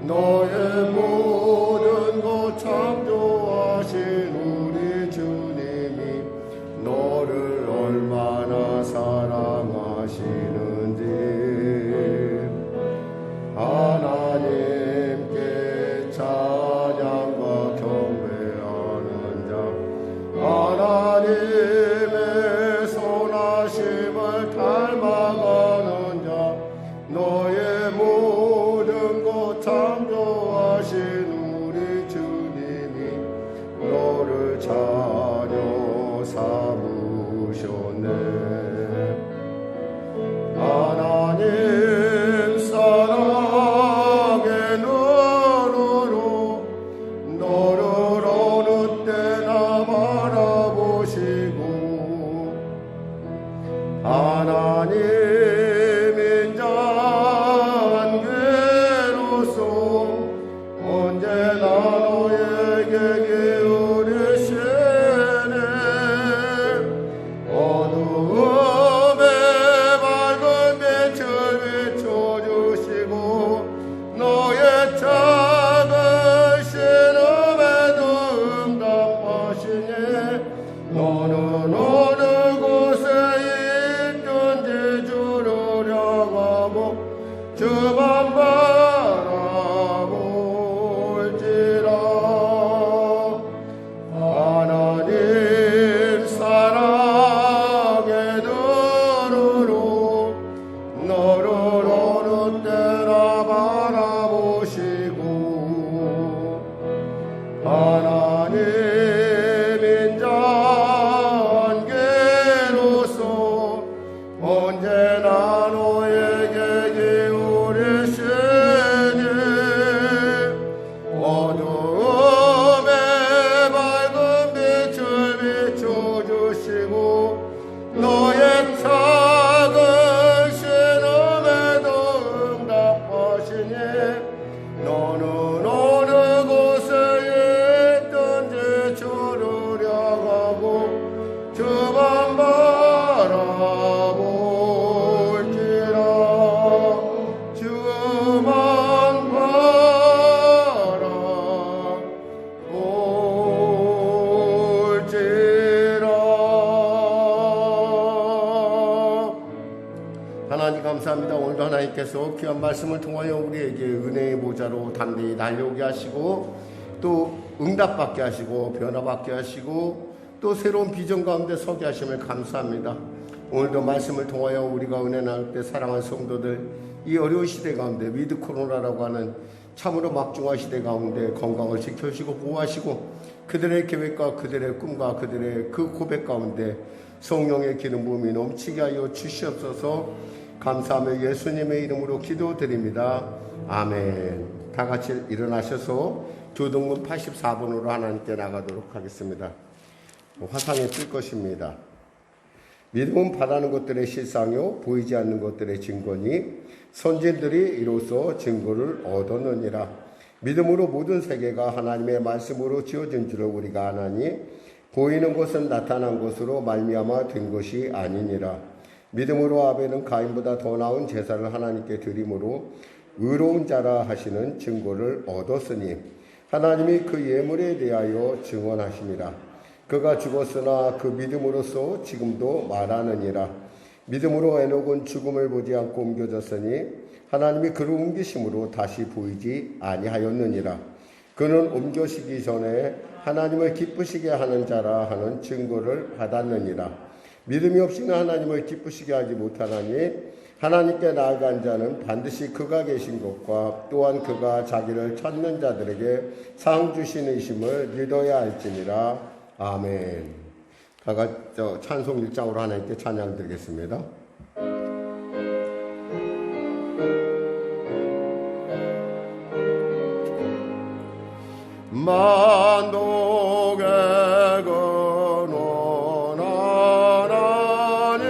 너의 모든 것 창조하신 우리 주님이 너를 얼마나 사랑하시는지 하나님께 찬양과 경배하는 자 하나님의 선하심을 닮아가는 자 너의 모든 것 창조하신 우리 주님이 너를 자녀 삼으셨네. 하나님 사랑의 눈으로 너를 어느 때나 바라보시고 하나님 인자한계로서 언제나 너에게 기울이시네. 어두움에 밝은 빛을 비춰주시고 너의 작은 신음에도 응답하시니 너는 어느 곳에 있든지 주를 향하고 주만 바라볼지라. 하나님 사랑의 눈으로 너를 어느 때나 바라보시고 하나님 인자한계로서 언제나 너에게 기울이시니 어두움에 밝은 빛을 비춰주시고 너의 작은 신음에도 응답하시니 너는 어느 곳에 있든지 주를 향하고 주만 바라볼지라. 주만 바라볼지라. 하나님 감사합니다. 오늘도 하나님께서 귀한 말씀을 통하여 우리에게 은혜의 모자로 담대히 달려오게 하시고 또 응답받게 하시고 변화받게 하시고 또 새로운 비전 가운데 서게 하심을 감사합니다. 오늘도 말씀을 통하여 우리가 은혜 나눌 때 사랑하는 성도들 이 어려운 시대 가운데 위드 코로나라고 하는 참으로 막중한 시대 가운데 건강을 지켜주시고 보호하시고 그들의 계획과 그들의 꿈과 그들의 그 고백 가운데 성령의 기름 부음이 넘치게 하여 주시옵소서. 감사하며 예수님의 이름으로 기도드립니다. 아멘. 다 같이 일어나셔서 교동문 84번으로 하나님께 나가도록 하겠습니다. 화상에 뜰 것입니다. 믿음은 바라는 것들의 실상이요 보이지 않는 것들의 증거니 선진들이 이로써 증거를 얻었느니라. 믿음으로 모든 세계가 하나님의 말씀으로 지어진 줄을 우리가 아나니 보이는 것은 나타난 것으로 말미암아 된 것이 아니니라. 믿음으로 아벨은 가인보다 더 나은 제사를 하나님께 드림으로 의로운 자라 하시는 증거를 얻었으니 하나님이 그 예물에 대하여 증언하심이라. 그가 죽었으나 그 믿음으로써 지금도 말하느니라. 믿음으로 에녹은 죽음을 보지 않고 옮겨졌으니 하나님이 그를 옮기심으로 다시 보이지 아니하였느니라. 그는 옮겨지기 전에 하나님을 기쁘시게 하는 자라 하는 증거를 받았느니라. 믿음이 없이는 하나님을 기쁘시게 하지 못하나니 하나님께 나아간 자는 반드시 그가 계신 것과 또한 그가 자기를 찾는 자들에게 상 주시는심을 믿어야 할지니라. 아멘. 다같이 찬송 1장으로 하나님께 찬양 드리겠습니다. 만독의 근원 하나님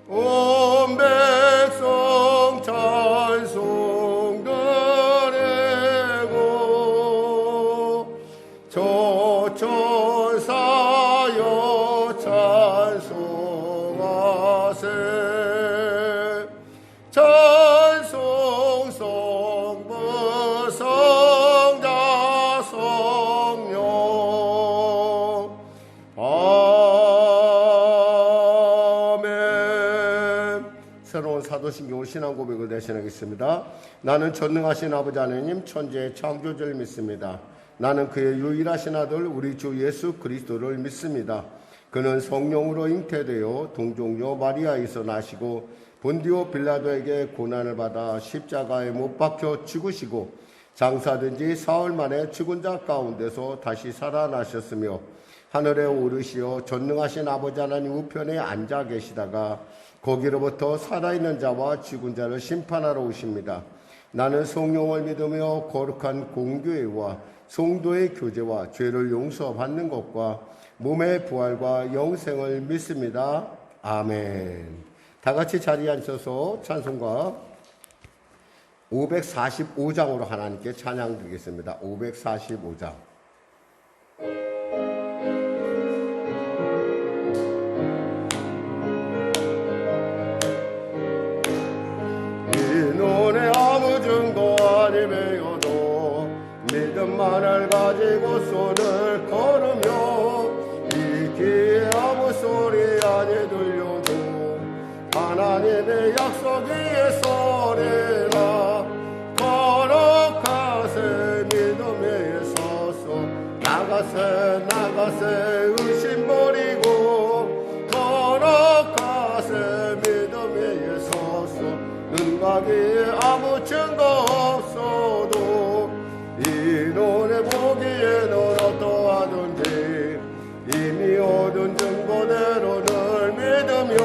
온 백성 찬송 드리고 저천사여 찬송하세 찬송소 사도신경으로 신앙 고백을 대신하겠습니다. 나는 전능하신 아버지 하나님 천지의 창조주를 믿습니다. 나는 그의 유일하신 아들 우리 주 예수 그리스도를 믿습니다. 그는 성령으로 잉태되어 동정녀 마리아에서 나시고 본디오 빌라도에게 고난을 받아 십자가에 못 박혀 죽으시고 장사된 지 사흘 만에 죽은 자 가운데서 다시 살아나셨으며 하늘에 오르시어 전능하신 아버지 하나님 우편에 앉아 계시다가 거기로부터 살아있는 자와 죽은 자를 심판하러 오십니다. 나는 성령을 믿으며 거룩한 공교회와 성도의 교제와 죄를 용서받는 것과 몸의 부활과 영생을 믿습니다. 아멘. 다 같이 자리에 앉아서 찬송가 545장으로 하나님께 찬양 드리겠습니다. 545장. 눈에 아무 증거 아니 배워도 믿음만을 가지고 손을 걸으며 이 귀에 아무 소리 아니 들려도 하나님의 약속 위에 서리라. 거룩하세 믿음 위에 서서 나가세 의심 버리고 거룩하세 믿음 위에 서서 눈과 귀에 아무 증거 없어도 이 눈에 보기에는 어떠하든지 이미 얻은 증거대로 늘 믿으며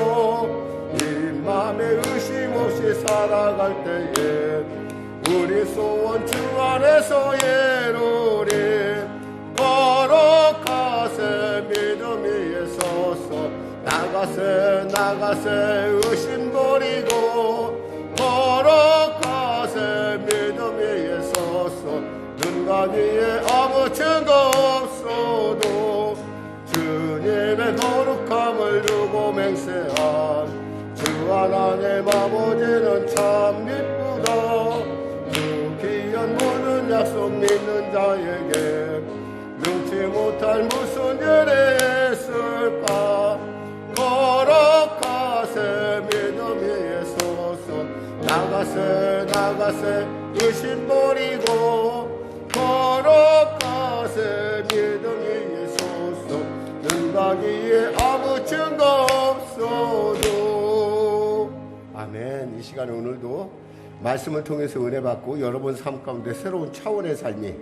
이 맘에 의심 없이 살아갈 때에 우리 소원 주 안에서 이루리. 거룩하세 믿음 위에 서서 나가세 의심 버리고 거룩하세 믿음 위에 서서 눈과 귀에 아무 증거 없어도 주님의 거룩함을 두고 맹세한 주 하나님 아버지는 참 기쁘다. 주 귀한 모든 약속 믿는 자에게 능치 못할 무슨 일이 있을까. 거룩하세 믿음 위에 서서 나가세 의심 버리고 거룩하세 믿음 위에 서서 눈과 귀에 아무 증거 없어도. 아멘. 이 시간에 오늘도 말씀을 통해서 은혜 받고 여러분 삶 가운데 새로운 차원의 삶이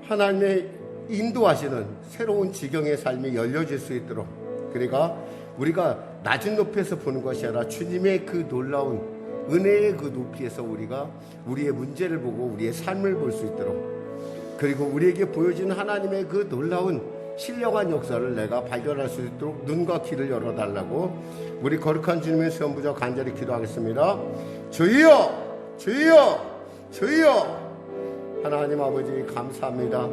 하나님의 인도하시는 새로운 지경의 삶이 열려질 수 있도록, 그러니까 우리가 낮은 높이에서 보는 것이 아니라 주님의 그 놀라운 은혜의 그 높이에서 우리가 우리의 문제를 보고 우리의 삶을 볼 수 있도록, 그리고 우리에게 보여진 하나님의 그 놀라운 신령한 역사를 내가 발견할 수 있도록 눈과 귀를 열어달라고 우리 거룩한 주님의 수험부자 간절히 기도하겠습니다. 주여 하나님 아버지 감사합니다.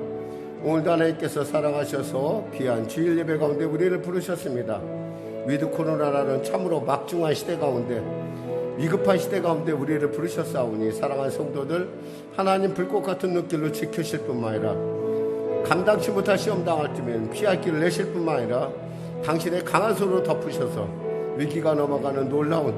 오늘도 하나님께서 사랑하셔서 귀한 주일 예배 가운데 우리를 부르셨습니다. 위드 코로나라는 참으로 막중한 시대 가운데, 위급한 시대 가운데 우리를 부르셨사오니 사랑하는 성도들 하나님 불꽃 같은 눈길로 지키실 뿐만 아니라 감당치 못할 시험 당할 때면 피할 길을 내실 뿐만 아니라 당신의 강한 손으로 덮으셔서 위기가 넘어가는 놀라운,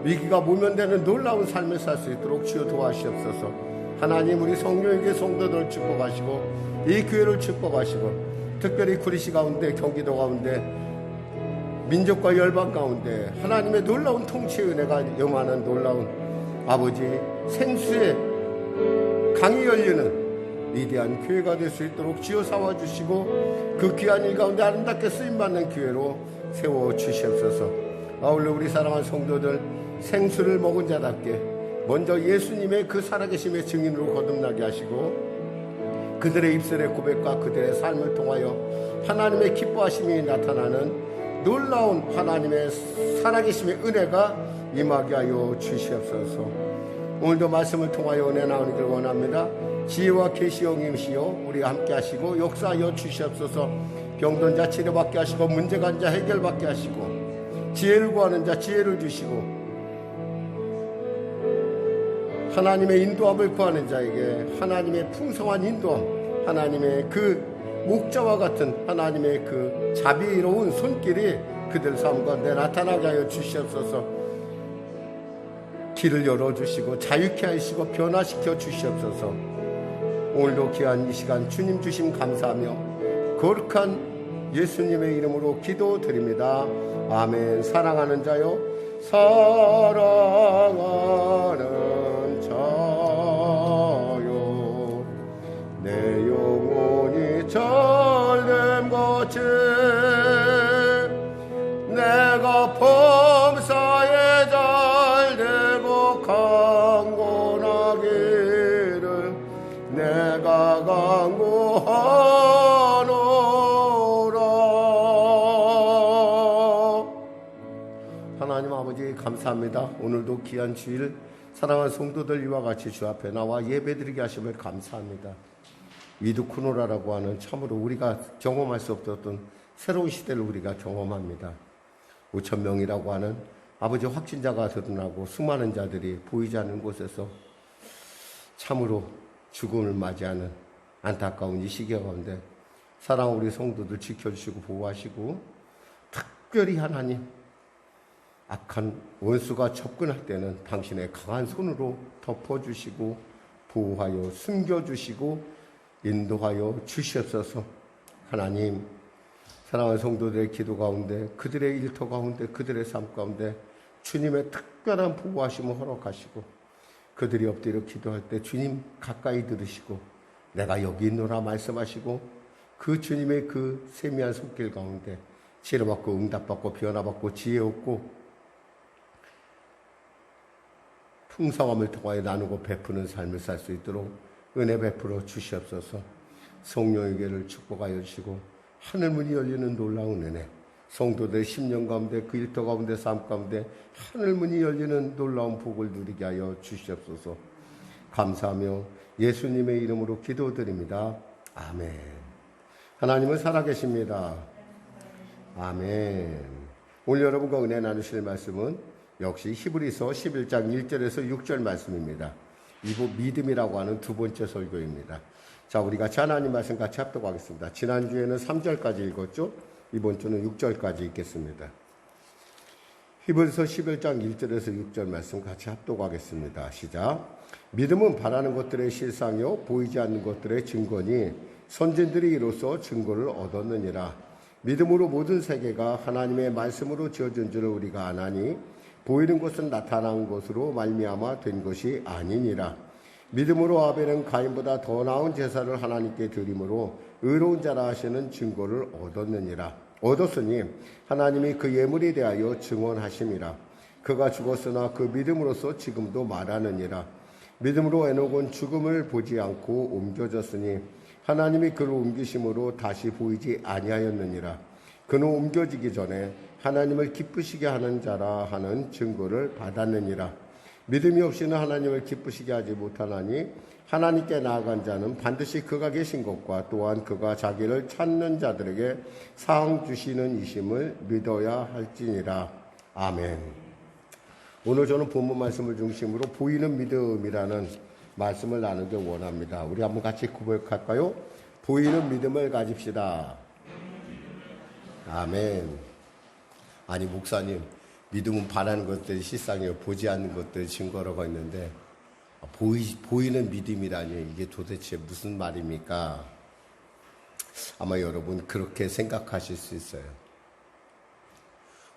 위기가 모면되는 놀라운 삶을 살 수 있도록 주여 도와주시옵소서. 하나님 우리 성령에게 성도들을 축복하시고 이 교회를 축복하시고 특별히 구리시 가운데, 경기도 가운데, 민족과 열방 가운데 하나님의 놀라운 통치의 은혜가 영원한 놀라운 아버지 생수의 강이 열리는 위대한 교회가 될 수 있도록 지어 삼아주시고 그 귀한 일 가운데 아름답게 쓰임받는 기회로 세워주시옵소서. 아울러 우리 사랑하는 성도들 생수를 먹은 자답게 먼저 예수님의 그 살아계심의 증인으로 거듭나게 하시고 그들의 입술의 고백과 그들의 삶을 통하여 하나님의 기뻐하심이 나타나는 놀라운 하나님의 살아계심의 은혜가 임하게 하여 주시옵소서. 오늘도 말씀을 통하여 은혜 나누기를 원합니다. 지혜와 계시와 임시여 우리와 함께 하시고 역사하여 주시옵소서. 병든 자 치료받게 하시고 문제 간 자 해결받게 하시고 지혜를 구하는 자 지혜를 주시고 하나님의 인도함을 구하는 자에게 하나님의 풍성한 인도함, 하나님의 그 목자와 같은 하나님의 그 자비로운 손길이 그들 삶 가운데 나타나게 하여 주시옵소서. 길을 열어주시고 자유케 하시고 변화시켜 주시옵소서. 오늘도 귀한 이 시간 주님 주심 감사하며 거룩한 예수님의 이름으로 기도드립니다. 아멘. 사랑하는 자요, 사랑하는 자요, 내 영혼이 절됨같이 내가 범사에 잘되고 강건하기를 내가 강구하노라. 하나님 아버지 감사합니다. 오늘도 귀한 주일 사랑하는 성도들 이와 같이 주 앞에 나와 예배드리게 하심을 감사합니다. 위드쿠노라라고 하는 참으로 우리가 경험할 수 없었던 새로운 시대를 우리가 경험합니다. 5,000명이라고 하는 아버지 확진자가 드러나고 수많은 자들이 보이지 않는 곳에서 참으로 죽음을 맞이하는 안타까운 이 시기 가운데 사랑하는 우리 성도들 지켜주시고 보호하시고, 특별히 하나님 악한 원수가 접근할 때는 당신의 강한 손으로 덮어주시고 보호하여 숨겨주시고 인도하여 주시옵소서. 하나님, 사랑하는 성도들의 기도 가운데, 그들의 일터 가운데, 그들의 삶 가운데 주님의 특별한 보호하심을 허락하시고, 그들이 엎드려 기도할 때 주님 가까이 들으시고 내가 여기 있노라 말씀하시고, 그 주님의 그 세미한 손길 가운데 치료받고 응답받고 변화받고 지혜 얻고 풍성함을 통하여 나누고 베푸는 삶을 살 수 있도록 은혜 베풀어 주시옵소서. 성령에게를 축복하여 주시고 하늘문이 열리는 놀라운 은혜, 성도들의 심령 가운데 그 일터 가운데 삶 가운데 하늘문이 열리는 놀라운 복을 누리게 하여 주시옵소서. 감사하며 예수님의 이름으로 기도드립니다. 아멘. 하나님은 살아계십니다. 아멘. 오늘 여러분과 은혜 나누실 말씀은 역시 히브리서 11장 1절에서 6절 말씀입니다. 이부 믿음이라고 하는 두 번째 설교입니다. 자, 우리 같이 하나님 말씀 같이 합독하겠습니다. 지난주에는 3절까지 읽었죠? 이번 주는 6절까지 읽겠습니다. 히브리서 11장 1절에서 6절 말씀 같이 합독하겠습니다. 시작. 믿음은 바라는 것들의 실상이요 보이지 않는 것들의 증거니 선진들이 이로써 증거를 얻었느니라. 믿음으로 모든 세계가 하나님의 말씀으로 지어진 줄을 우리가 아나니 보이는 것은 나타난 것으로 말미암아 된 것이 아니니라. 믿음으로 아벨은 가인보다 더 나은 제사를 하나님께 드림으로 의로운 자라 하시는 증거를 얻었으니 하나님이 그 예물에 대하여 증언하심이라. 그가 죽었으나 그 믿음으로써 지금도 말하느니라. 믿음으로 에녹은 죽음을 보지 않고 옮겨졌으니 하나님이 그를 옮기심으로 다시 보이지 아니하였느니라. 그는 옮겨지기 전에 하나님을 기쁘시게 하는 자라 하는 증거를 받았느니라. 믿음이 없이는 하나님을 기쁘시게 하지 못하나니 하나님께 나아간 자는 반드시 그가 계신 것과 또한 그가 자기를 찾는 자들에게 상 주시는 이심을 믿어야 할지니라. 아멘. 오늘 저는 본문 말씀을 중심으로 보이는 믿음이라는 말씀을 나누기 원합니다. 우리 한번 같이 고백할까요? 보이는 믿음을 가집시다. 아멘. 아니 목사님, 믿음은 바라는 것들이 실상이요 보지 않는 것들이 증거라고 했는데 보이는 믿음이라니 이게 도대체 무슨 말입니까? 아마 여러분 그렇게 생각하실 수 있어요.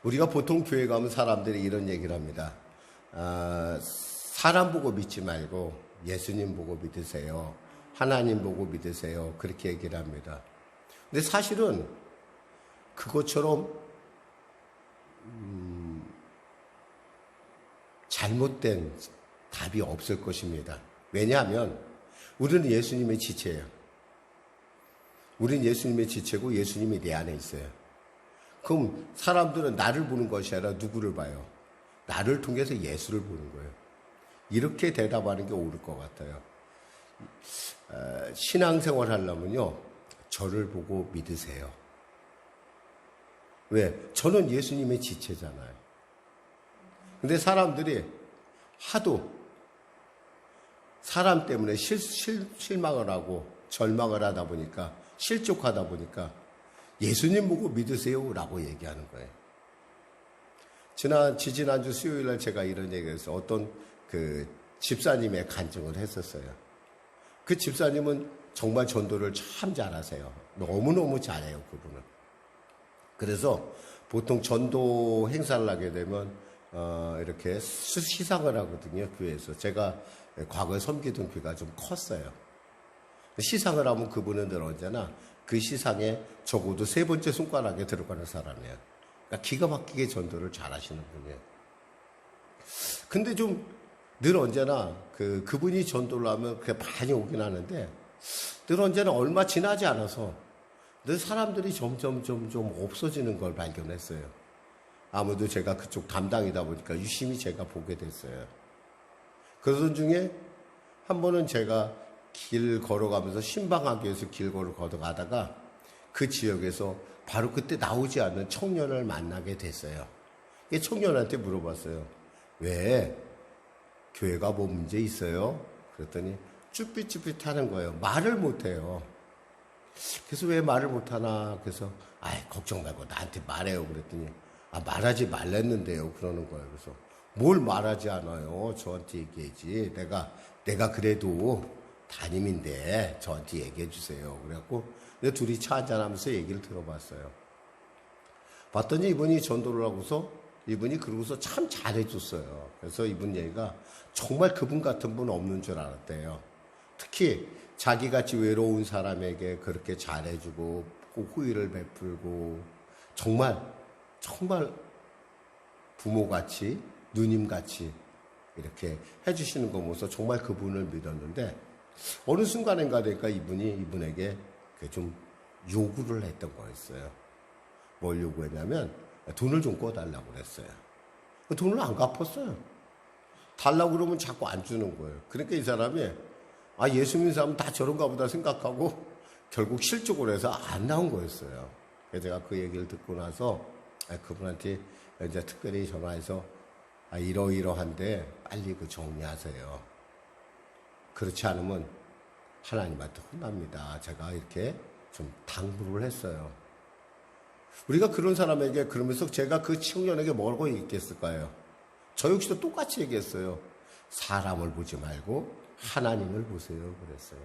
우리가 보통 교회 가면 사람들이 이런 얘기를 합니다. 사람 보고 믿지 말고 예수님 보고 믿으세요. 하나님 보고 믿으세요. 그렇게 얘기를 합니다. 근데 사실은 그것처럼 잘못된 답이 없을 것입니다. 왜냐하면 우리는 예수님의 지체예요. 우리는 예수님의 지체고 예수님이 내 안에 있어요. 그럼 사람들은 나를 보는 것이 아니라 누구를 봐요? 나를 통해서 예수를 보는 거예요. 이렇게 대답하는 게 옳을 것 같아요. 신앙생활 하려면요, 저를 보고 믿으세요. 왜? 저는 예수님의 지체잖아요. 근데 사람들이 하도 사람 때문에 실망을 하고 절망을 하다 보니까, 실족하다 보니까 예수님 보고 믿으세요 라고 얘기하는 거예요. 지난주 수요일 날 제가 이런 얘기를 했어요. 어떤 그 집사님의 간증을 했었어요. 그 집사님은 정말 전도를 참 잘하세요. 너무너무 잘해요, 그분은. 그래서 보통 전도 행사를 하게 되면 이렇게 시상을 하거든요, 교회에서. 제가 과거에 섬기던 교회가 좀 컸어요. 시상을 하면 그분은 늘 언제나 그 시상에 적어도 3번째 손가락에 들어가는 사람이에요. 그러니까 기가 막히게 전도를 잘하시는 분이에요. 근데 좀 늘 언제나 그분이 전도를 하면 그게 많이 오긴 하는데 늘 언제나 얼마 지나지 않아서 늘 사람들이 점점 좀 없어지는 걸 발견했어요. 아무래도 제가 그쪽 담당이다 보니까 유심히 제가 보게 됐어요. 그러던 중에 한 번은 제가 길 걸어가면서 신방학교에서 길 걸어가다가 그 지역에서 바로 그때 나오지 않는 청년을 만나게 됐어요. 이 청년한테 물어봤어요. 왜? 교회가 뭐 문제 있어요? 그랬더니 쭈삣쭈삣 하는 거예요. 말을 못해요. 그래서 왜 말을 못하나? 그래서 걱정 말고 나한테 말해요. 그랬더니 말하지 말랬는데요. 그러는 거예요. 그래서 뭘 말하지 않아요. 저한테 얘기해야지. 내가 그래도 담임인데 저한테 얘기해 주세요. 그래갖고 둘이 차 한잔하면서 얘기를 들어봤어요. 봤더니 이분이 전도를 하고서 이분이 그러고서 참 잘해줬어요. 그래서 이분 얘기가 정말 그분 같은 분 없는 줄 알았대요. 특히 자기같이 외로운 사람에게 그렇게 잘해주고 호의를 베풀고 정말 부모같이 누님같이 이렇게 해주시는 거 보면서 정말 그분을 믿었는데 어느 순간인가 되니까 이분에게 좀 요구를 했던 거였어요. 뭘 요구했냐면 돈을 좀 꿔달라고 그랬어요. 돈을 안 갚았어요. 달라고 그러면 자꾸 안 주는 거예요. 그러니까 이 사람이 예수 믿는 사람은 다 저런가 보다 생각하고 결국 실족을 해서 안 나온 거였어요. 그래서 제가 그 얘기를 듣고 나서 그분한테 이제 특별히 전화해서 이러이러한데 빨리 정리하세요. 그렇지 않으면 하나님한테 혼납니다. 제가 이렇게 좀 당부를 했어요. 우리가 그런 사람에게 그러면서 제가 그 청년에게 뭐라고 얘기했을까요? 저 역시도 똑같이 얘기했어요. 사람을 보지 말고 하나님을 보세요. 그랬어요.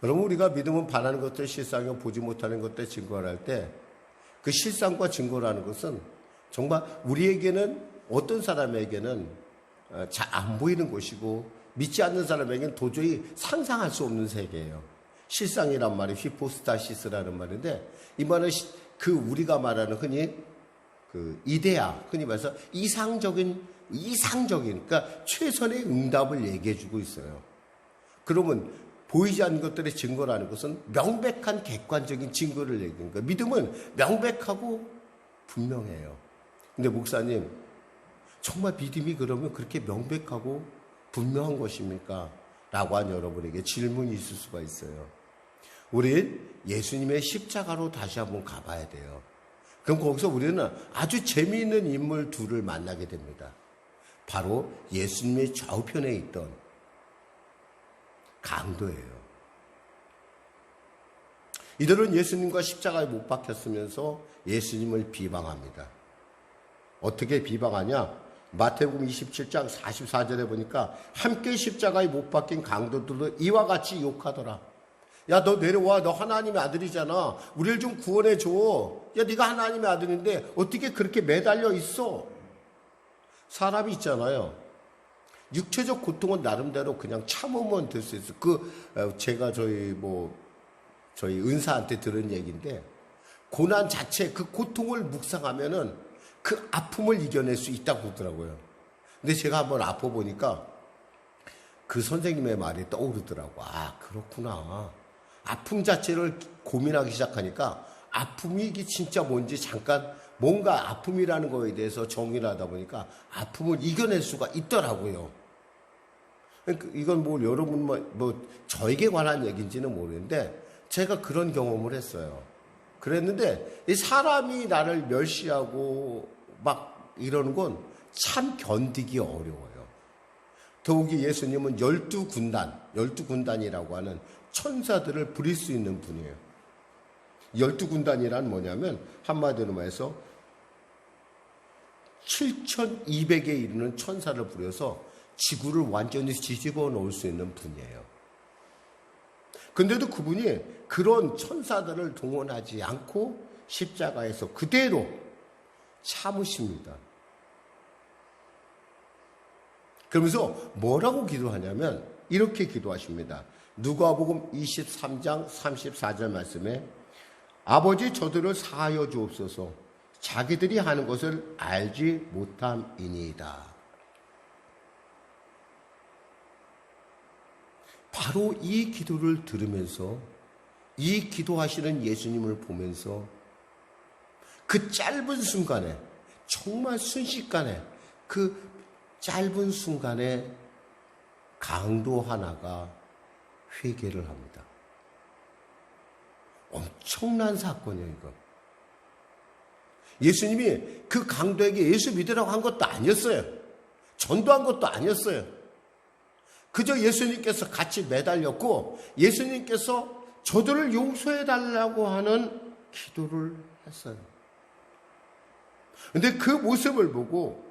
여러분, 우리가 믿음은 바라는 것들, 실상을 보지 못하는 것들 증거를 할 때 그 실상과 증거라는 것은 정말 우리에게는 어떤 사람에게는 잘 안 보이는 것이고 믿지 않는 사람에게는 도저히 상상할 수 없는 세계예요. 실상이란 말이 휘포스타시스라는 말인데 이 말은 우리가 말하는 흔히 이데아, 흔히 말해서 이상적인 그러니까 최선의 응답을 얘기해주고 있어요. 그러면 보이지 않는 것들의 증거라는 것은 명백한 객관적인 증거를 얘기하는 거예요. 믿음은 명백하고 분명해요. 근데 목사님, 정말 믿음이 그러면 그렇게 명백하고 분명한 것입니까? 라고 한 여러분에게 질문이 있을 수가 있어요. 우린 예수님의 십자가로 다시 한번 가봐야 돼요. 그럼 거기서 우리는 아주 재미있는 인물 둘을 만나게 됩니다. 바로 예수님의 좌우편에 있던 강도예요. 이들은 예수님과 십자가에 못 박혔으면서 예수님을 비방합니다. 어떻게 비방하냐? 마태복음 27장 44절에 보니까 함께 십자가에 못 박힌 강도들도 이와 같이 욕하더라. 야, 너 내려와. 너 하나님의 아들이잖아. 우리를 좀 구원해 줘. 야, 네가 하나님의 아들인데 어떻게 그렇게 매달려 있어? 사람이 있잖아요. 육체적 고통은 나름대로 그냥 참으면 될 수 있어요. 제가 저희 은사한테 들은 얘기인데, 고난 자체, 그 고통을 묵상하면은 그 아픔을 이겨낼 수 있다고 그러더라고요. 근데 제가 한번 아파보니까 그 선생님의 말이 떠오르더라고. 그렇구나. 아픔 자체를 고민하기 시작하니까 아픔이 이게 진짜 뭔지 잠깐 뭔가 아픔이라는 거에 대해서 정의를 하다 보니까 아픔을 이겨낼 수가 있더라고요. 이건 여러분 저에게 관한 얘기인지는 모르는데 제가 그런 경험을 했어요. 그랬는데 이 사람이 나를 멸시하고 막 이러는 건 참 견디기 어려워요. 더욱이 예수님은 12군단이라고 하는 천사들을 부릴 수 있는 분이에요. 12군단이란 뭐냐면 한마디로 말해서 7,200에 이르는 천사를 부려서 지구를 완전히 뒤집어 놓을 수 있는 분이에요. 근데도 그분이 그런 천사들을 동원하지 않고 십자가에서 그대로 참으십니다. 그러면서 뭐라고 기도하냐면 이렇게 기도하십니다. 누가복음 23장 34절 말씀에 아버지 저들을 사하여 주옵소서 자기들이 하는 것을 알지 못함이니이다. 바로 이 기도를 들으면서 이 기도하시는 예수님을 보면서 그 짧은 순간에 정말 순식간에 그 짧은 순간에 강도 하나가 회개를 합니다. 엄청난 사건이에요, 이거. 예수님이 그 강도에게 예수 믿으라고 한 것도 아니었어요. 전도한 것도 아니었어요. 그저 예수님께서 같이 매달렸고 예수님께서 저들을 용서해달라고 하는 기도를 했어요. 근데 그 모습을 보고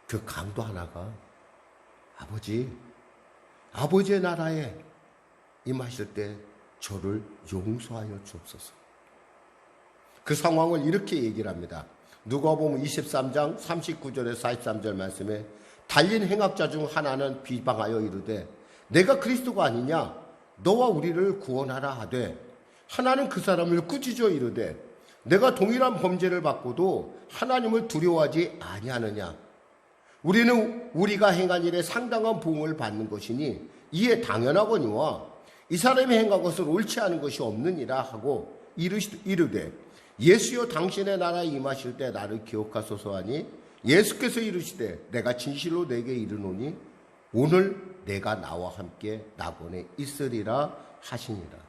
그 강도 하나가 아버지의 나라에 임하실 때 저를 용서하여 주옵소서. 그 상황을 이렇게 얘기를 합니다. 누가복음 23장 39절에서 43절 말씀에 달린 행악자 중 하나는 비방하여 이르되 내가 그리스도가 아니냐 너와 우리를 구원하라 하되 하나는 그 사람을 꾸짖어 이르되 내가 동일한 범죄를 받고도 하나님을 두려워하지 아니하느냐 우리는 우리가 행한 일에 상당한 보응을 받는 것이니 이에 당연하거니와 이 사람이 행한 것을 옳지 않은 것이 없느니라 하고 이르되 예수여 당신의 나라에 임하실 때 나를 기억하소서 하니 예수께서 이르시되 내가 진실로 내게 이르노니 오늘 내가 나와 함께 낙원에 있으리라 하시니라.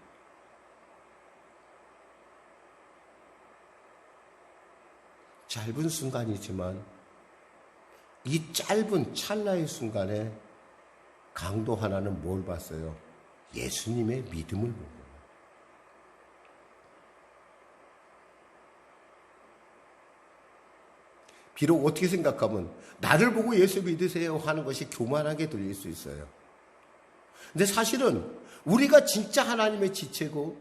짧은 순간이지만 이 짧은 찰나의 순간에 강도 하나는 뭘 봤어요? 예수님의 믿음을 보고. 비록 어떻게 생각하면 나를 보고 예수 믿으세요 하는 것이 교만하게 들릴 수 있어요. 근데 사실은 우리가 진짜 하나님의 지체고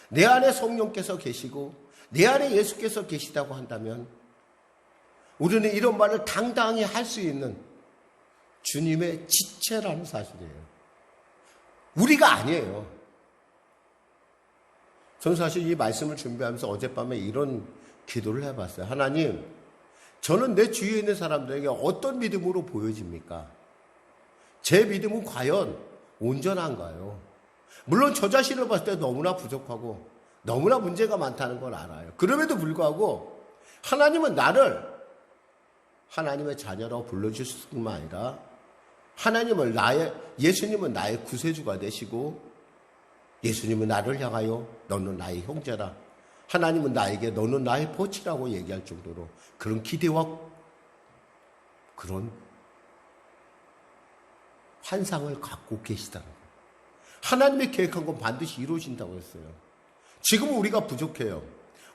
내 안에 성령께서 계시고 내 안에 예수께서 계시다고 한다면 우리는 이런 말을 당당히 할 수 있는 주님의 지체라는 사실이에요. 우리가 아니에요. 저는 사실 이 말씀을 준비하면서 어젯밤에 이런 기도를 해봤어요. 하나님, 저는 내 주위에 있는 사람들에게 어떤 믿음으로 보여집니까? 제 믿음은 과연 온전한가요? 물론 저 자신을 봤을 때 너무나 부족하고 너무나 문제가 많다는 걸 알아요. 그럼에도 불구하고 하나님은 나를 하나님의 자녀라고 불러주실 뿐만 아니라 예수님은 나의 구세주가 되시고 예수님은 나를 향하여 너는 나의 형제라. 하나님은 나에게 너는 나의 보치라고 얘기할 정도로 그런 기대와 그런 환상을 갖고 계시다는 거예요. 하나님의 계획한 건 반드시 이루어진다고 했어요. 지금은 우리가 부족해요.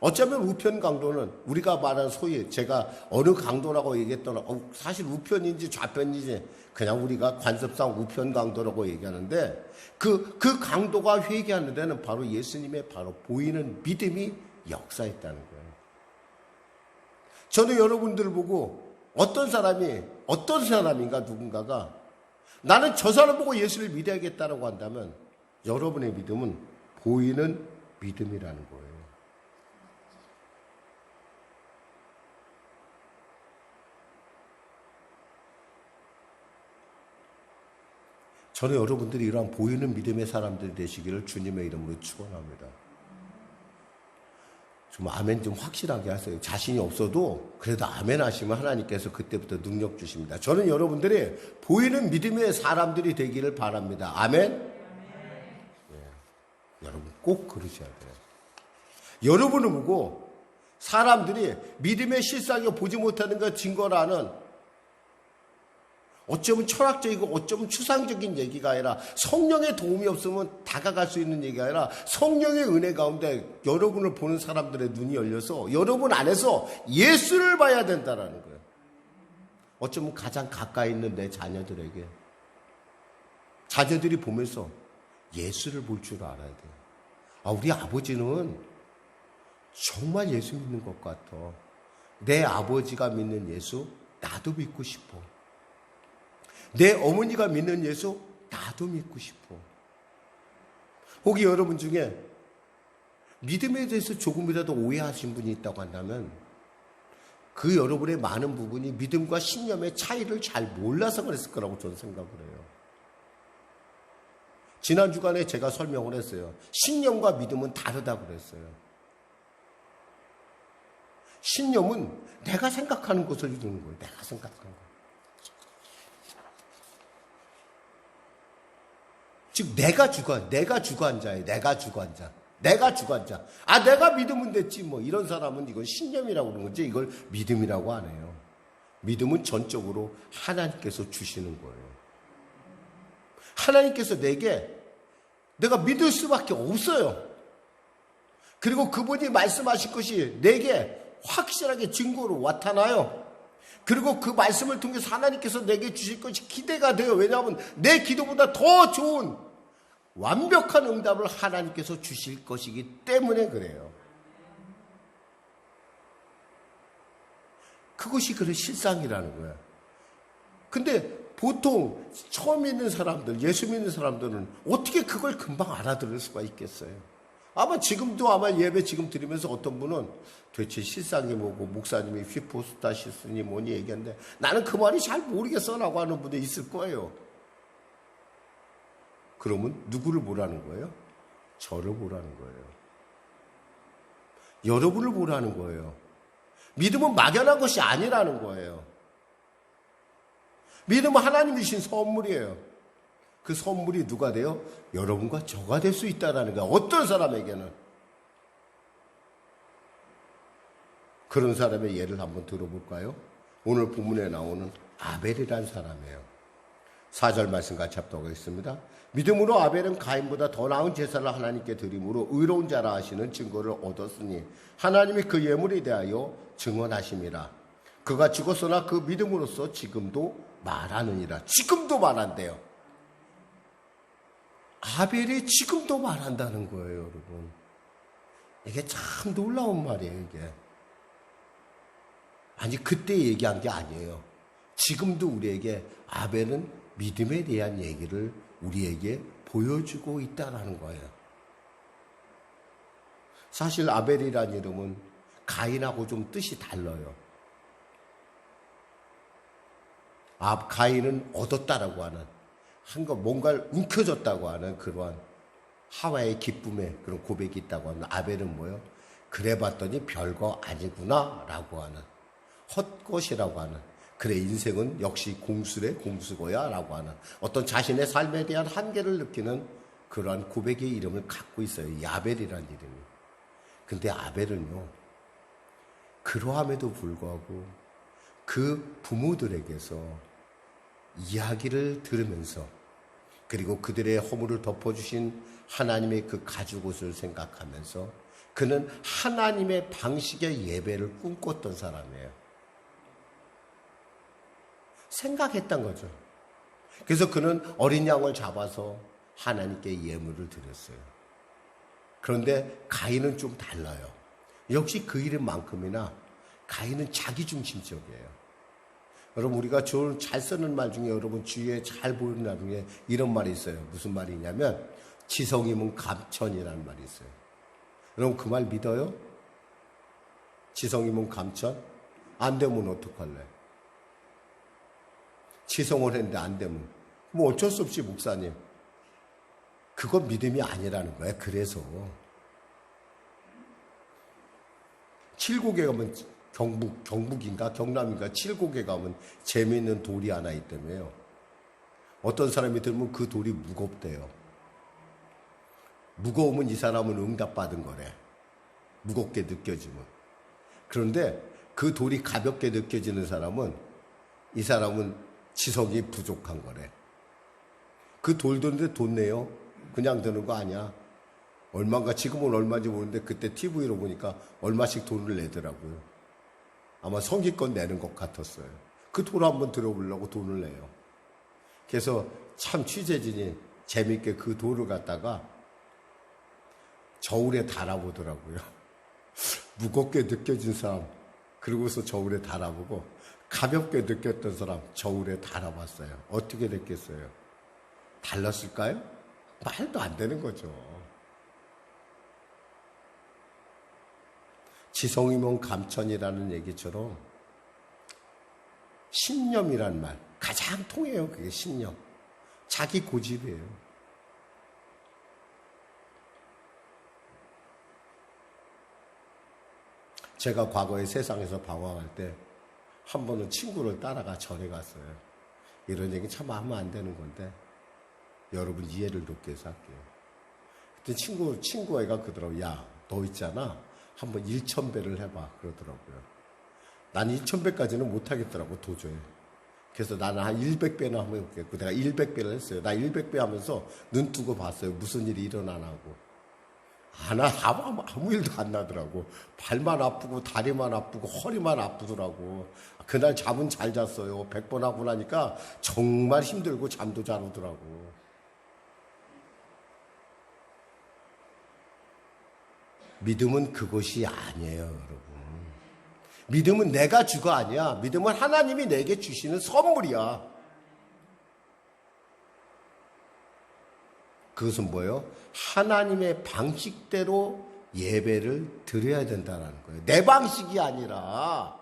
어쩌면 우편 강도는 우리가 말하는 소위 제가 어느 강도라고 얘기했더니 사실 우편인지 좌편인지 그냥 우리가 관습상 우편 강도라고 얘기하는데 그 강도가 회개하는 데는 바로 예수님의 바로 보이는 믿음이 역사했다는 거예요. 저는 여러분들을 보고 어떤 사람인가 누군가가 나는 저 사람 보고 예수를 믿어야겠다라고 한다면 여러분의 믿음은 보이는 믿음이라는 거예요. 저는 여러분들이 이러한 보이는 믿음의 사람들이 되시기를 주님의 이름으로 축원합니다. 좀 아멘 좀 확실하게 하세요. 자신이 없어도 그래도 아멘 하시면 하나님께서 그때부터 능력 주십니다. 저는 여러분들이 보이는 믿음의 사람들이 되기를 바랍니다. 아멘? 네. 여러분 꼭 그러셔야 돼요. 여러분을 보고 사람들이 믿음의 실상을 보지 못하는 것 증거라는 어쩌면 철학적이고 어쩌면 추상적인 얘기가 아니라 성령의 도움이 없으면 다가갈 수 있는 얘기가 아니라 성령의 은혜 가운데 여러분을 보는 사람들의 눈이 열려서 여러분 안에서 예수를 봐야 된다라는 거예요. 어쩌면 가장 가까이 있는 내 자녀들에게 자녀들이 보면서 예수를 볼 줄 알아야 돼요. 우리 아버지는 정말 예수 믿는 것 같아. 내 아버지가 믿는 예수 나도 믿고 싶어. 내 어머니가 믿는 예수 나도 믿고 싶어. 혹시 여러분 중에 믿음에 대해서 조금이라도 오해하신 분이 있다고 한다면 그 여러분의 많은 부분이 믿음과 신념의 차이를 잘 몰라서 그랬을 거라고 저는 생각을 해요. 지난 주간에 제가 설명을 했어요. 신념과 믿음은 다르다고 그랬어요. 신념은 내가 생각하는 것을 이루는 거예요. 내가 생각하는 거. 즉 내가 주관자예요. 내가 주관자. 내가 믿으면 됐지 뭐. 이런 사람은 이건 신념이라고 그러는 거지 이걸 믿음이라고 안 해요. 믿음은 전적으로 하나님께서 주시는 거예요. 하나님께서 내가 믿을 수밖에 없어요. 그리고 그분이 말씀하신 것이 내게 확실하게 증거로 나타나요. 그리고 그 말씀을 통해서 하나님께서 내게 주실 것이 기대가 돼요. 왜냐하면 내 기도보다 더 좋은 완벽한 응답을 하나님께서 주실 것이기 때문에 그래요. 그것이 그런 실상이라는 거야. 근데 보통 처음 믿는 사람들, 예수 믿는 사람들은 어떻게 그걸 금방 알아들을 수가 있겠어요? 아마 예배 지금 드리면서 어떤 분은 도대체 실상이 뭐고 목사님이 휘포스타시스니 뭐니 얘기하는데 나는 그 말이 잘 모르겠어라고 하는 분이 있을 거예요. 그러면 누구를 보라는 거예요? 저를 보라는 거예요. 여러분을 보라는 거예요. 믿음은 막연한 것이 아니라는 거예요. 믿음은 하나님이 주신 선물이에요. 그 선물이 누가 돼요? 여러분과 저가 될 수 있다는 거예요. 어떤 사람에게는. 그런 사람의 예를 한번 들어볼까요? 오늘 본문에 나오는 아벨이라는 사람이에요. 4절 말씀 같이 합독하겠습니다. 믿음으로 아벨은 가인보다 더 나은 제사를 하나님께 드림으로 의로운 자라 하시는 증거를 얻었으니 하나님이 그 예물에 대하여 증언하심이라. 그가 죽었으나 그 믿음으로써 지금도 말하느니라. 지금도 말한대요. 아벨이 지금도 말한다는 거예요, 여러분. 이게 참 놀라운 말이에요, 이게. 아니, 그때 얘기한 게 아니에요. 지금도 우리에게 아벨은 믿음에 대한 얘기를 우리에게 보여주고 있다는 거예요. 사실 아벨이라는 이름은 가인하고 좀 뜻이 달라요. 가인은 얻었다라고 하는, 뭔가를 움켜졌다고 하는 그러한 하와의 기쁨의 그런 고백이 있다고 하는 아벨은 뭐예요? 그래 봤더니 별거 아니구나 라고 하는, 헛것이라고 하는, 그래 인생은 역시 공수래 공수고야 라고 하는 어떤 자신의 삶에 대한 한계를 느끼는 그러한 고백의 이름을 갖고 있어요. 이 아벨이라는 이름이. 근데 아벨은요, 그러함에도 불구하고 그 부모들에게서 이야기를 들으면서 그리고 그들의 허물을 덮어주신 하나님의 그 가죽옷을 생각하면서 그는 하나님의 방식의 예배를 꿈꿨던 사람이에요. 생각했던 거죠. 그래서 그는 어린 양을 잡아서 하나님께 예물을 드렸어요. 그런데 가인은 좀 달라요. 역시 그 이름만큼이나 가인은 자기중심적이에요. 여러분, 우리가 잘 쓰는 말 중에 여러분 주위에 잘 보이는 말 중에 이런 말이 있어요. 무슨 말이냐면 지성이면 감천이라는 말이 있어요. 여러분 그 말 믿어요? 지성이면 감천? 안 되면 어떡할래? 지성을 했는데 안 되면 뭐 어쩔 수 없이 목사님, 그건 믿음이 아니라는 거야. 그래서 칠곡에 가면 경북인가 경남인가 칠곡에 가면 재미있는 돌이 하나 있다며요. 어떤 사람이 들으면 그 돌이 무겁대요. 무거우면 이 사람은 응답받은 거래. 무겁게 느껴지면. 그런데 그 돌이 가볍게 느껴지는 사람은 이 사람은 지성이 부족한 거래. 그 돌 드는데 돈 내요? 그냥 드는 거 아니야. 얼마인가, 지금은 얼마인지 모르는데 그때 TV로 보니까 얼마씩 돈을 내더라고요. 아마 성기껏 내는 것 같았어요. 그 돌 한번 들어보려고 돈을 내요. 그래서 참 취재진이 재밌게 그 돌을 갖다가 저울에 달아보더라고요. 무겁게 느껴진 사람, 그러고서 저울에 달아보고 가볍게 느꼈던 사람 저울에 달아봤어요. 어떻게 됐겠어요? 달랐을까요? 말도 안 되는 거죠. 지성이면 감천이라는 얘기처럼 신념이란 말 가장 통해요. 그게 신념. 자기 고집이에요. 제가 과거에 세상에서 방황할 때 한 번은 친구를 따라가 절에 갔어요. 이런 얘기 참 하면 안 되는 건데 여러분 이해를 돕기 위해서 할게요. 그때 친구 애가 그러더라고요. 야, 너 있잖아. 한번 1000배를 해봐. 그러더라고요. 난 1000배까지는 못하겠더라고, 도저히. 그래서 나는 한 100배나 한번 해볼게요. 내가 100배를 했어요. 나 100배 하면서 눈 뜨고 봤어요. 무슨 일이 일어나나 하고. 아무 일도 안 나더라고. 발만 아프고 다리만 아프고 허리만 아프더라고. 그날 잠은 잘 잤어요. 100번 하고 나니까 정말 힘들고 잠도 잘 오더라고. 믿음은 그것이 아니에요, 여러분. 믿음은 내가 주가 아니야. 믿음은 하나님이 내게 주시는 선물이야. 그것은 뭐예요? 하나님의 방식대로 예배를 드려야 된다는 거예요. 내 방식이 아니라,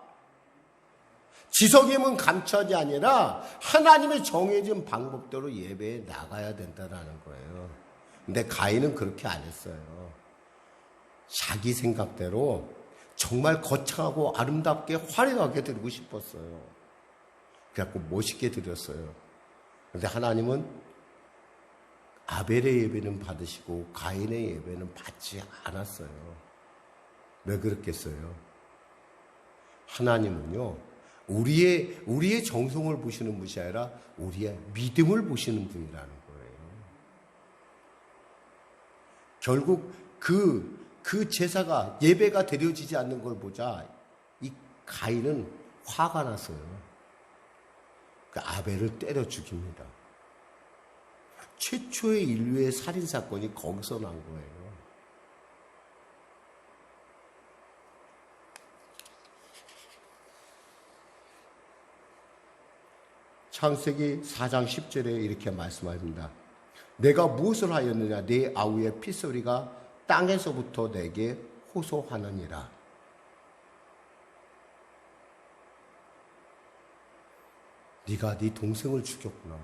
지성이면 감천이 아니라 하나님의 정해진 방법대로 예배에 나가야 된다는 거예요. 근데 가인은 그렇게 안 했어요. 자기 생각대로 정말 거창하고 아름답게 화려하게 드리고 싶었어요. 그래갖고 멋있게 드렸어요. 그런데 하나님은 아벨의 예배는 받으시고 가인의 예배는 받지 않았어요. 왜 그랬겠어요? 하나님은요, 우리의 정성을 보시는 분이 아니라 우리의 믿음을 보시는 분이라는 거예요. 결국 그 제사가, 예배가 드려지지 않는 걸 보자 이 가인은 화가 났어요. 그 아벨을 때려 죽입니다. 최초의 인류의 살인사건이 거기서 난 거예요. 창세기 4장 10절에 이렇게 말씀합니다. 내가 무엇을 하였느냐? 네 아우의 피소리가 땅에서부터 내게 호소하느니라. 네가 네 동생을 죽였구나.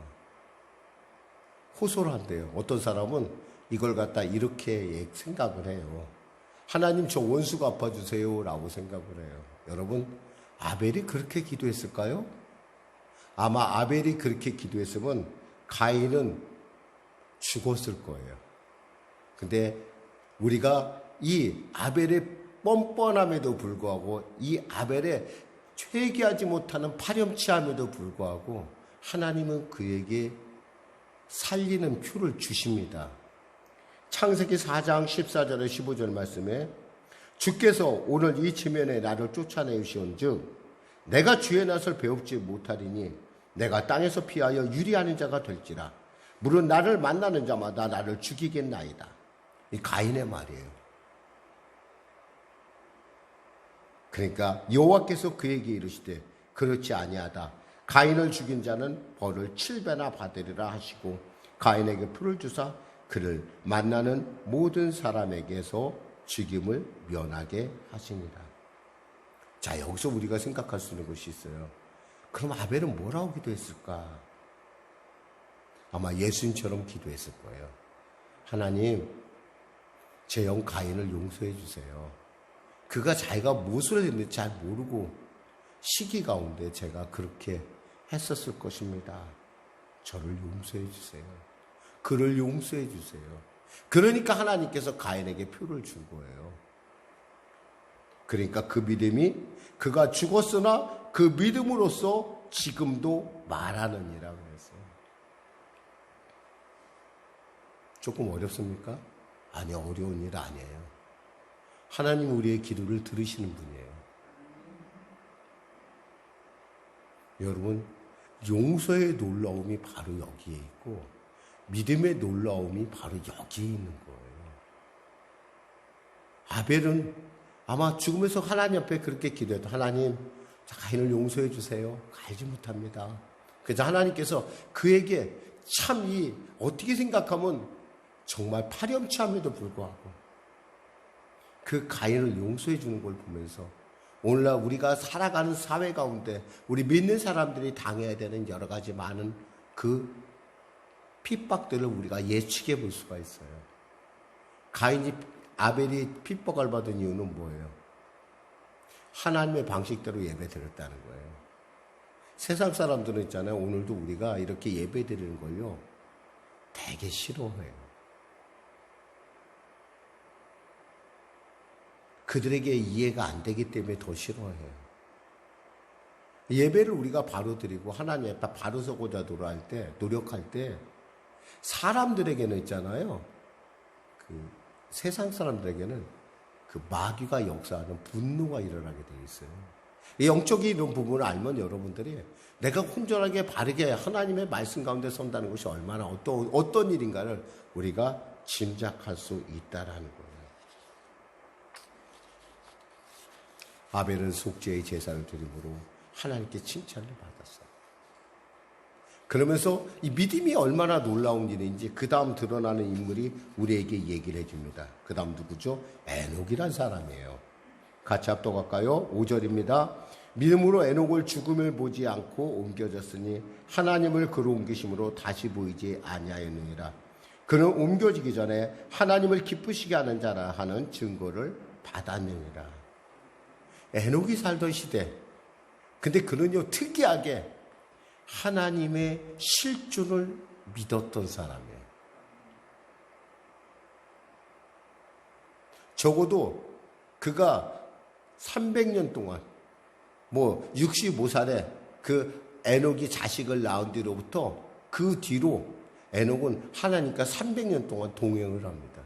호소를 한대요. 어떤 사람은 이걸 갖다 이렇게 생각을 해요. 하나님 저 원수 갚아주세요 라고 생각을 해요. 여러분, 아벨이 그렇게 기도했을까요? 아마 아벨이 그렇게 기도했으면 가인은 죽었을 거예요. 근데 우리가 이 아벨의 뻔뻔함에도 불구하고, 이 아벨의 회개하지 못하는 파렴치함에도 불구하고 하나님은 그에게 살리는 표를 주십니다. 창세기 4장 14절에 15절 말씀에 주께서 오늘 이 지면에 나를 쫓아내시온즉 내가 주의 낯을 배웁지 못하리니 내가 땅에서 피하여 유리하는 자가 될지라. 물론 나를 만나는 자마다 나를 죽이겠나이다. 이 가인의 말이에요. 그러니까 여호와께서 그에게 이르시되 그렇지 아니하다. 가인을 죽인 자는 벌을 7배나 받으리라 하시고 가인에게 표를 주사 그를 만나는 모든 사람에게서 죽임을 면하게 하시니라. 자, 여기서 우리가 생각할 수 있는 것이 있어요. 그럼 아벨은 뭐라고 기도했을까? 아마 예수님처럼 기도했을 거예요. 하나님, 제 형 가인을 용서해 주세요. 그가 자기가 무엇을 했는지 잘 모르고 시기 가운데 제가 그렇게 했었을 것입니다. 저를 용서해 주세요. 그를 용서해 주세요. 그러니까 하나님께서 가인에게 표를 준 거예요. 그러니까 그 믿음이, 그가 죽었으나 그 믿음으로써 지금도 말하느니라고 했어요. 조금 어렵습니까? 아니요, 어려운 일 아니에요. 하나님 우리의 기도를 들으시는 분이에요. 여러분, 용서의 놀라움이 바로 여기에 있고 믿음의 놀라움이 바로 여기에 있는 거예요. 아벨은 아마 죽으면서 하나님 앞에 그렇게 기도해도 하나님, 가인을 용서해 주세요. 알지 못합니다. 그래서 하나님께서 그에게 참 어떻게 생각하면 정말 파렴치함에도 불구하고 그 가인을 용서해 주는 걸 보면서 오늘날 우리가 살아가는 사회 가운데 우리 믿는 사람들이 당해야 되는 여러 가지 많은 그 핍박들을 우리가 예측해 볼 수가 있어요. 아벨이 핍박을 받은 이유는 뭐예요? 하나님의 방식대로 예배 드렸다는 거예요. 세상 사람들은 있잖아요. 오늘도 우리가 이렇게 예배 드리는 걸요, 되게 싫어해요. 그들에게 이해가 안 되기 때문에 더 싫어해요. 예배를 우리가 바로 드리고 하나님 앞에 바로 서고자 노력할 때 사람들에게는 있잖아요. 세상 사람들에게는 그 마귀가 역사하는 분노가 일어나게 되어 있어요. 이 영적인 이런 부분을 알면 여러분들이 내가 온전하게 바르게 하나님의 말씀 가운데 선다는 것이 얼마나 어떤 일인가를 우리가 짐작할 수 있다라는 거예요. 아벨은 속죄의 제사를 드림으로 하나님께 칭찬을 받았어요. 그러면서 이 믿음이 얼마나 놀라운 일인지 그 다음 드러나는 인물이 우리에게 얘기를 해줍니다. 그 다음 누구죠? 에녹이란 사람이에요. 같이 합독할까요? 5절입니다. 믿음으로 에녹을 죽음을 보지 않고 옮겨졌으니 하나님을 그로 옮기심으로 다시 보이지 아니하였느니라. 그는 옮겨지기 전에 하나님을 기쁘시게 하는 자라 하는 증거를 받았느니라. 에녹이 살던 시대, 근데 그는요 특이하게 하나님의 실존을 믿었던 사람이에요. 적어도 그가 300년 동안 65살에 그 에녹이 자식을 낳은 뒤로부터 그 뒤로 에녹은 하나님과 300년 동안 동행을 합니다.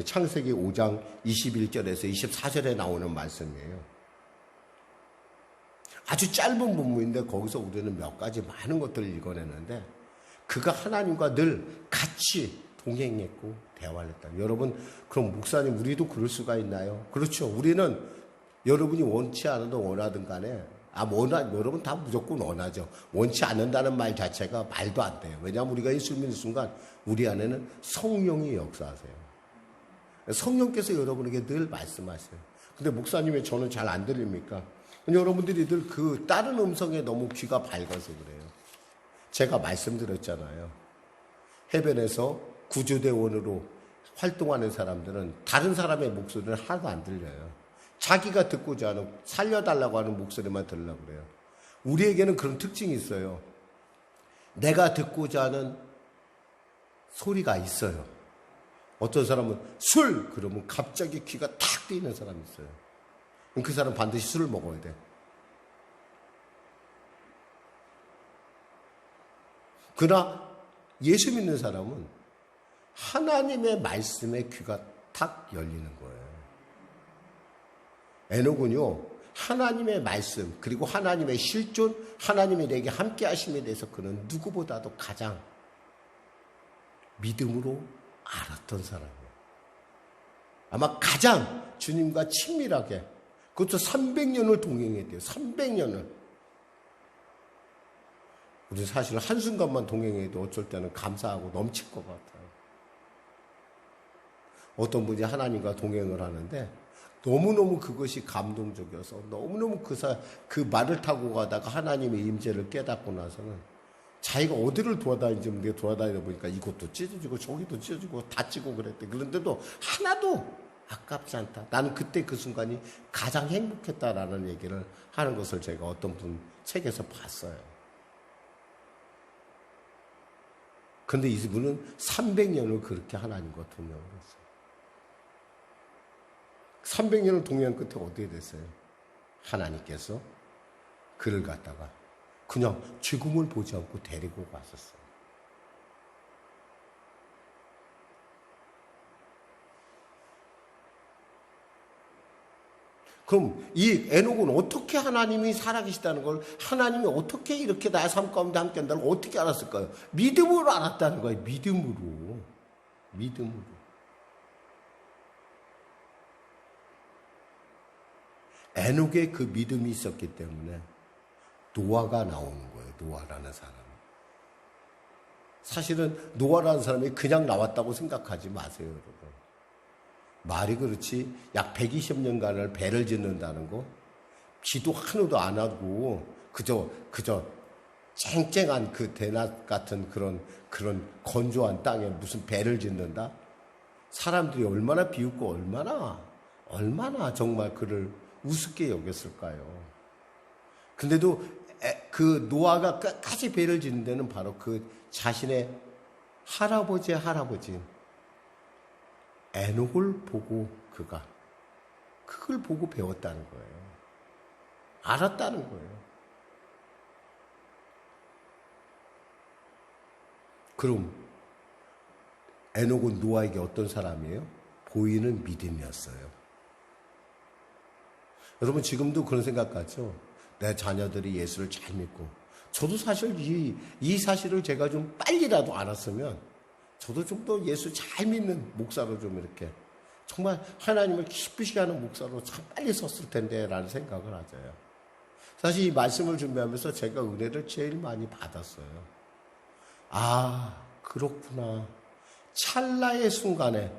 창세기 5장 21절에서 24절에 나오는 말씀이에요. 아주 짧은 본문인데 거기서 우리는 몇 가지 많은 것들을 읽어냈는데 그가 하나님과 늘 같이 동행했고 대화를 했다. 여러분, 그럼 목사님 우리도 그럴 수가 있나요? 그렇죠. 우리는 여러분이 원치 않아도 원하든 간에 여러분 다 무조건 원하죠. 원치 않는다는 말 자체가 말도 안 돼요. 왜냐하면 우리가 예수 믿는 순간 우리 안에는 성령이 역사하세요. 성령께서 여러분에게 늘 말씀하세요. 근데 목사님이 저는 잘 안 들립니까? 여러분들이 늘 그 다른 음성에 너무 귀가 밝아서 그래요. 제가 말씀드렸잖아요. 해변에서 구조대원으로 활동하는 사람들은 다른 사람의 목소리는 하나도 안 들려요. 자기가 듣고자 하는 살려달라고 하는 목소리만 들으려고 그래요. 우리에게는 그런 특징이 있어요. 내가 듣고자 하는 소리가 있어요. 어떤 사람은 술! 그러면 갑자기 귀가 탁 뜨이는 사람이 있어요. 그 사람 반드시 술을 먹어야 돼. 그러나 예수 믿는 사람은 하나님의 말씀에 귀가 탁 열리는 거예요. 에녹은요, 하나님의 말씀, 그리고 하나님의 실존, 하나님이 내게 함께 하심에 대해서 그는 누구보다도 가장 믿음으로 알았던 사람이에요. 아마 가장 주님과 친밀하게, 그것도 300년을 동행했대요. 300년을. 우리 사실 한순간만 동행해도 어쩔 때는 감사하고 넘칠 것 같아요. 어떤 분이 하나님과 동행을 하는데 너무너무 그것이 감동적이어서 너무너무 그 말을 타고 가다가 하나님의 임재를 깨닫고 나서는 자기가 어디를 돌아다니는지 돌아다니다 보니까 이것도 찢어지고 저기도 찢어지고 다치고 그랬대. 그런데도 하나도 아깝지 않다. 나는 그때 그 순간이 가장 행복했다라는 얘기를 하는 것을 제가 어떤 분 책에서 봤어요. 근데 이분은 300년을 그렇게 하나님과 동행을 했어요. 300년을 동행한 끝에 어떻게 됐어요? 하나님께서 그를 갖다가 그냥 죽음을 보지 않고 데리고 갔었어요. 그럼 이 에녹은 어떻게 하나님이 살아계시다는 걸, 하나님이 어떻게 이렇게 나의 삶 가운데 함께 한다는 걸 어떻게 알았을까요? 믿음으로 알았다는 거예요. 믿음으로. 에녹의 그 믿음이 있었기 때문에 노아가 나오는 거예요. 노아라는 사람. 사실은 노아라는 사람이 그냥 나왔다고 생각하지 마세요, 여러분. 말이 그렇지 약 120년간을 배를 짓는다는 거, 비도 하나도 안 하고 그저 쨍쨍한 그 대낮 같은 그런 건조한 땅에 무슨 배를 짓는다? 사람들이 얼마나 비웃고 얼마나 정말 그를 우습게 여겼을까요? 근데도 그 노아가 끝까지 배를 짓는 데는 바로 그 자신의 할아버지 에녹을 보고 그걸 보고 배웠다는 거예요. 알았다는 거예요. 그럼 에녹은 노아에게 어떤 사람이에요? 보이는 믿음이었어요. 여러분 지금도 그런 생각하죠? 내 자녀들이 예수를 잘 믿고, 저도 사실 이 사실을 제가 좀 빨리라도 알았으면 저도 좀 더 예수 잘 믿는 목사로 좀 이렇게 정말 하나님을 기쁘시게 하는 목사로 참 빨리 섰을 텐데 라는 생각을 하죠. 사실 이 말씀을 준비하면서 제가 은혜를 제일 많이 받았어요. 아, 그렇구나. 찰나의 순간에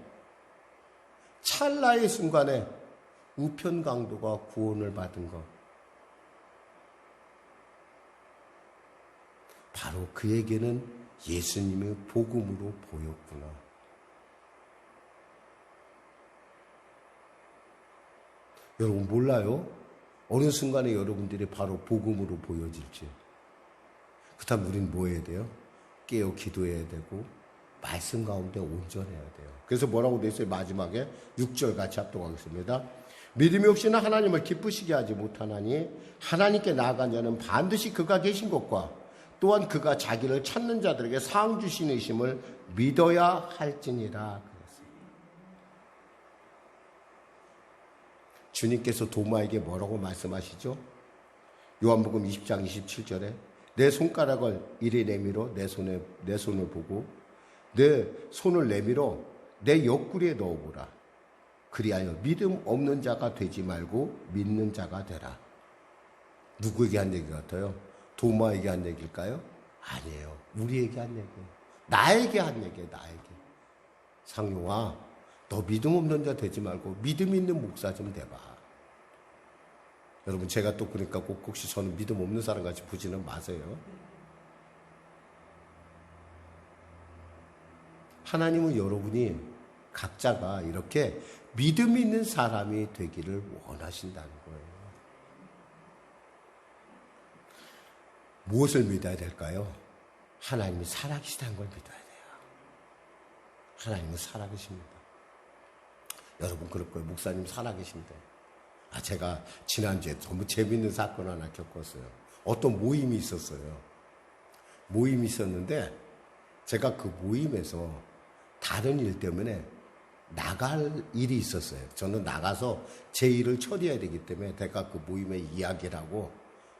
우편 강도가 구원을 받은 것, 바로 그에게는 예수님의 복음으로 보였구나. 여러분 몰라요? 어느 순간에 여러분들이 바로 복음으로 보여질지. 그렇다면 우린 뭐 해야 돼요? 깨어 기도해야 되고 말씀 가운데 온전해야 돼요. 그래서 뭐라고 돼 있어요? 마지막에 6절 같이 합독하겠습니다. 믿음이 없이는 하나님을 기쁘시게 하지 못하나니 하나님께 나아간 자는 반드시 그가 계신 것과 또한 그가 자기를 찾는 자들에게 상 주시는 믿어야 할지니라. 주님께서 도마에게 뭐라고 말씀하시죠? 요한복음 20장 27절에 내 손가락을 이리 내밀어 내 손을 보고 내 손을 내밀어 내 옆구리에 넣어보라. 그리하여 믿음 없는 자가 되지 말고 믿는 자가 되라. 누구에게 한 얘기 같아요? 도마에게 한 얘기일까요? 아니에요. 우리에게 한 얘기예요. 나에게 한 얘기예요. 나에게. 상용아, 너 믿음 없는 자 되지 말고 믿음 있는 목사 좀 돼봐. 여러분 제가 또 그러니까 꼭 혹시 저는 믿음 없는 사람 같이 보지는 마세요. 하나님은 여러분이 각자가 이렇게 믿음 있는 사람이 되기를 원하신다는 거예요. 무엇을 믿어야 될까요? 하나님이 살아계시다는 걸 믿어야 돼요. 하나님은 살아계십니다. 여러분 그럴 거예요. 목사님 살아계신데. 제가 지난주에 너무 재밌는 사건 하나 겪었어요. 어떤 모임이 있었어요. 모임이 있었는데 제가 그 모임에서 다른 일 때문에 나갈 일이 있었어요. 저는 나가서 제 일을 처리해야 되기 때문에 제가 그 모임에 이야기를 하고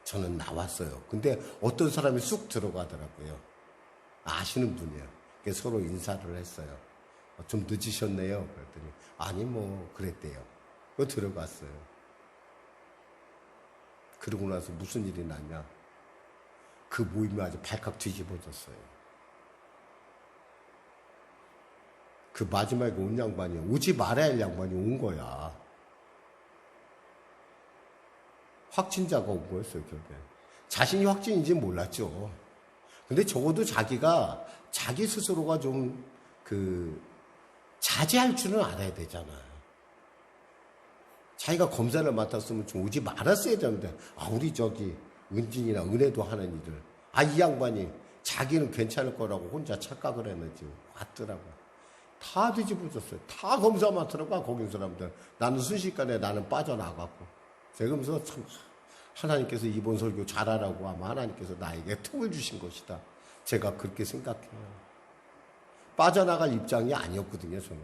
저는 나왔어요. 근데 어떤 사람이 쑥 들어가더라고요. 아시는 분이에요. 그래서 서로 인사를 했어요. 좀 늦으셨네요. 그랬더니 아니 뭐 그랬대요. 들어갔어요. 그러고 나서 무슨 일이 났냐. 그 모임이 아주 발칵 뒤집어졌어요. 그 마지막에 온 양반이 오지 말아야 할 양반이 온 거야. 확진자가 온 거였어요, 결국에. 자신이 확진인지 몰랐죠. 근데 적어도 자기 스스로가 좀 자제할 줄은 알아야 되잖아요. 자기가 검사를 맡았으면 좀 오지 말았어야 되는데, 우리 은진이나 은혜도 하는 일을. 이 양반이 자기는 괜찮을 거라고 혼자 착각을 했는지 왔더라고요. 다 뒤집어졌어요. 다 검사 맡으러 가, 거긴 사람들. 나는 순식간에 나는 빠져나갔고. 제가 그러면서 참 하나님께서 이번 설교 잘하라고 아마 하나님께서 나에게 틈을 주신 것이다. 제가 그렇게 생각해요. 빠져나갈 입장이 아니었거든요, 저는.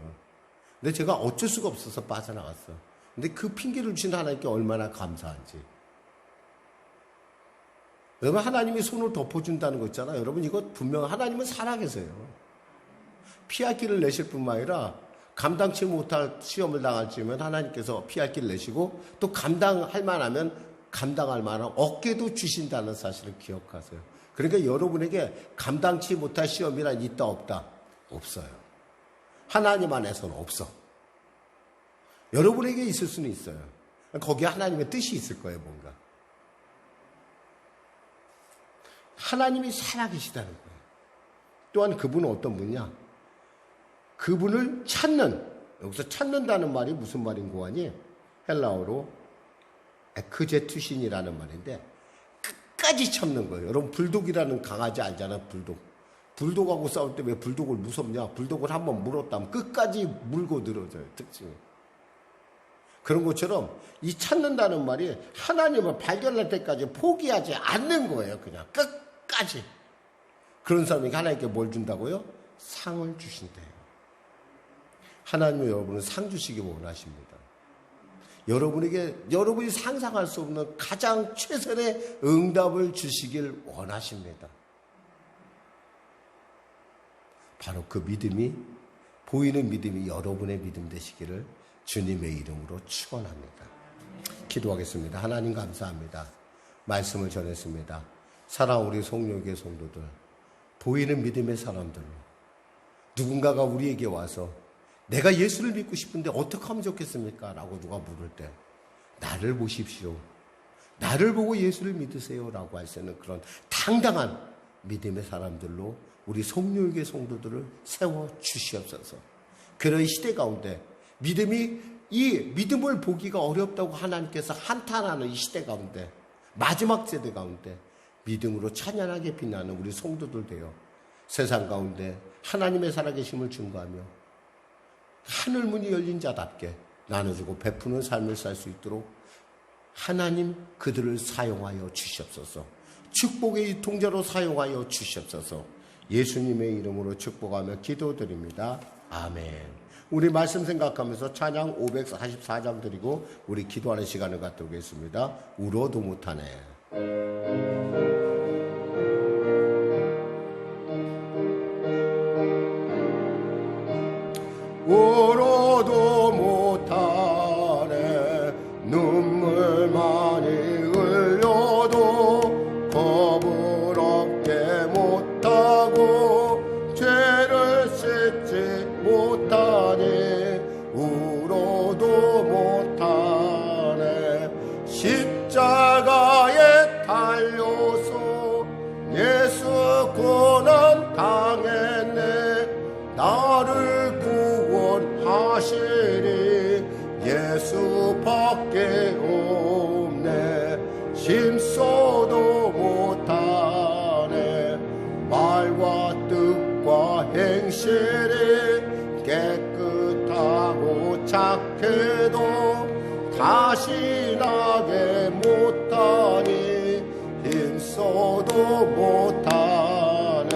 근데 제가 어쩔 수가 없어서 빠져나갔어. 근데 그 핑계를 주신 하나님께 얼마나 감사한지. 여러분, 하나님이 손을 덮어준다는 거 있잖아요. 여러분, 이거 분명 하나님은 살아계세요. 피할 길을 내실 뿐만 아니라 감당치 못할 시험을 당할지면 하나님께서 피할 길을 내시고 또 감당할 만하면 감당할 만한 어깨도 주신다는 사실을 기억하세요. 그러니까 여러분에게 감당치 못할 시험이란 있다 없다? 없어요. 하나님 안에서는 없어. 여러분에게 있을 수는 있어요. 거기에 하나님의 뜻이 있을 거예요, 뭔가. 하나님이 살아계시다는 거예요. 또한 그분은 어떤 분이냐? 그분을 찾는, 여기서 찾는다는 말이 무슨 말인고 하니? 헬라어로 에크제투신이라는 말인데 끝까지 참는 거예요. 여러분, 불독이라는 강아지 알잖아요, 불독. 불독하고 싸울 때 왜 불독을 무섭냐? 불독을 한번 물었다면 끝까지 물고 늘어져요, 특징이. 그런 것처럼 이 찾는다는 말이 하나님을 발견할 때까지 포기하지 않는 거예요. 그냥 끝까지. 그런 사람에게 하나님께 뭘 준다고요? 상을 주신대요. 하나님은 여러분은 상 주시기 원하십니다. 여러분이 상상할 수 없는 가장 최선의 응답을 주시길 원하십니다. 바로 그 믿음이, 보이는 믿음이 여러분의 믿음 되시기를 주님의 이름으로 축원합니다. 기도하겠습니다. 하나님 감사합니다. 말씀을 전했습니다. 사랑하는 우리 송력의 성도들, 보이는 믿음의 사람들로 누군가가 우리에게 와서 내가 예수를 믿고 싶은데 어떻게 하면 좋겠습니까? 라고 누가 물을 때 나를 보십시오. 나를 보고 예수를 믿으세요. 라고 할 수 있는 그런 당당한 믿음의 사람들로 우리 송력의 성도들을 세워주시옵소서. 그런 시대 가운데 이 믿음을 보기가 어렵다고 하나님께서 한탄하는 이 시대 가운데, 마지막 세대 가운데 믿음으로 찬양하게 빛나는 우리 성도들 되어 세상 가운데 하나님의 살아계심을 증거하며 하늘문이 열린 자답게 나눠주고 베푸는 삶을 살 수 있도록 하나님 그들을 사용하여 주시옵소서. 축복의 유통자로 사용하여 주시옵소서. 예수님의 이름으로 축복하며 기도드립니다. 아멘. 우리 말씀 생각하면서 찬양 544장 드리고 우리 기도하는 시간을 갖도록 하겠습니다. 울어도 못하네. 울어도 못하네. 눈물 많이 흘려도 겁을 없게 못하고 죄를 씻지 못하니 울어도 못하네. 십자가에 달려서 예수 고난 당했네. 나를 구원하시리 예수밖에 없네. 심소도 못하네. 말과 뜻과 행실이 깨끗하고 착해도 다시 나게 못하니 힘써도 못하네.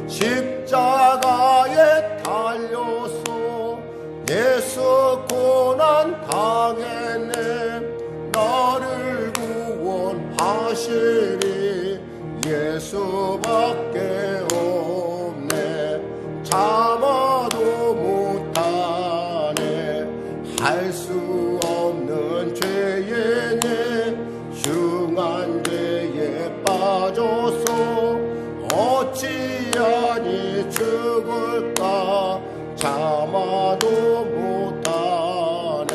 십자가에 달려서 예수 고난 당했네. 나를 구원하시리 예수밖에 없네. 참아도 못하네. 할 수 없는 죄에네. 흉한 죄에 빠져서 어찌하니 죽을까. 참아도 못하네.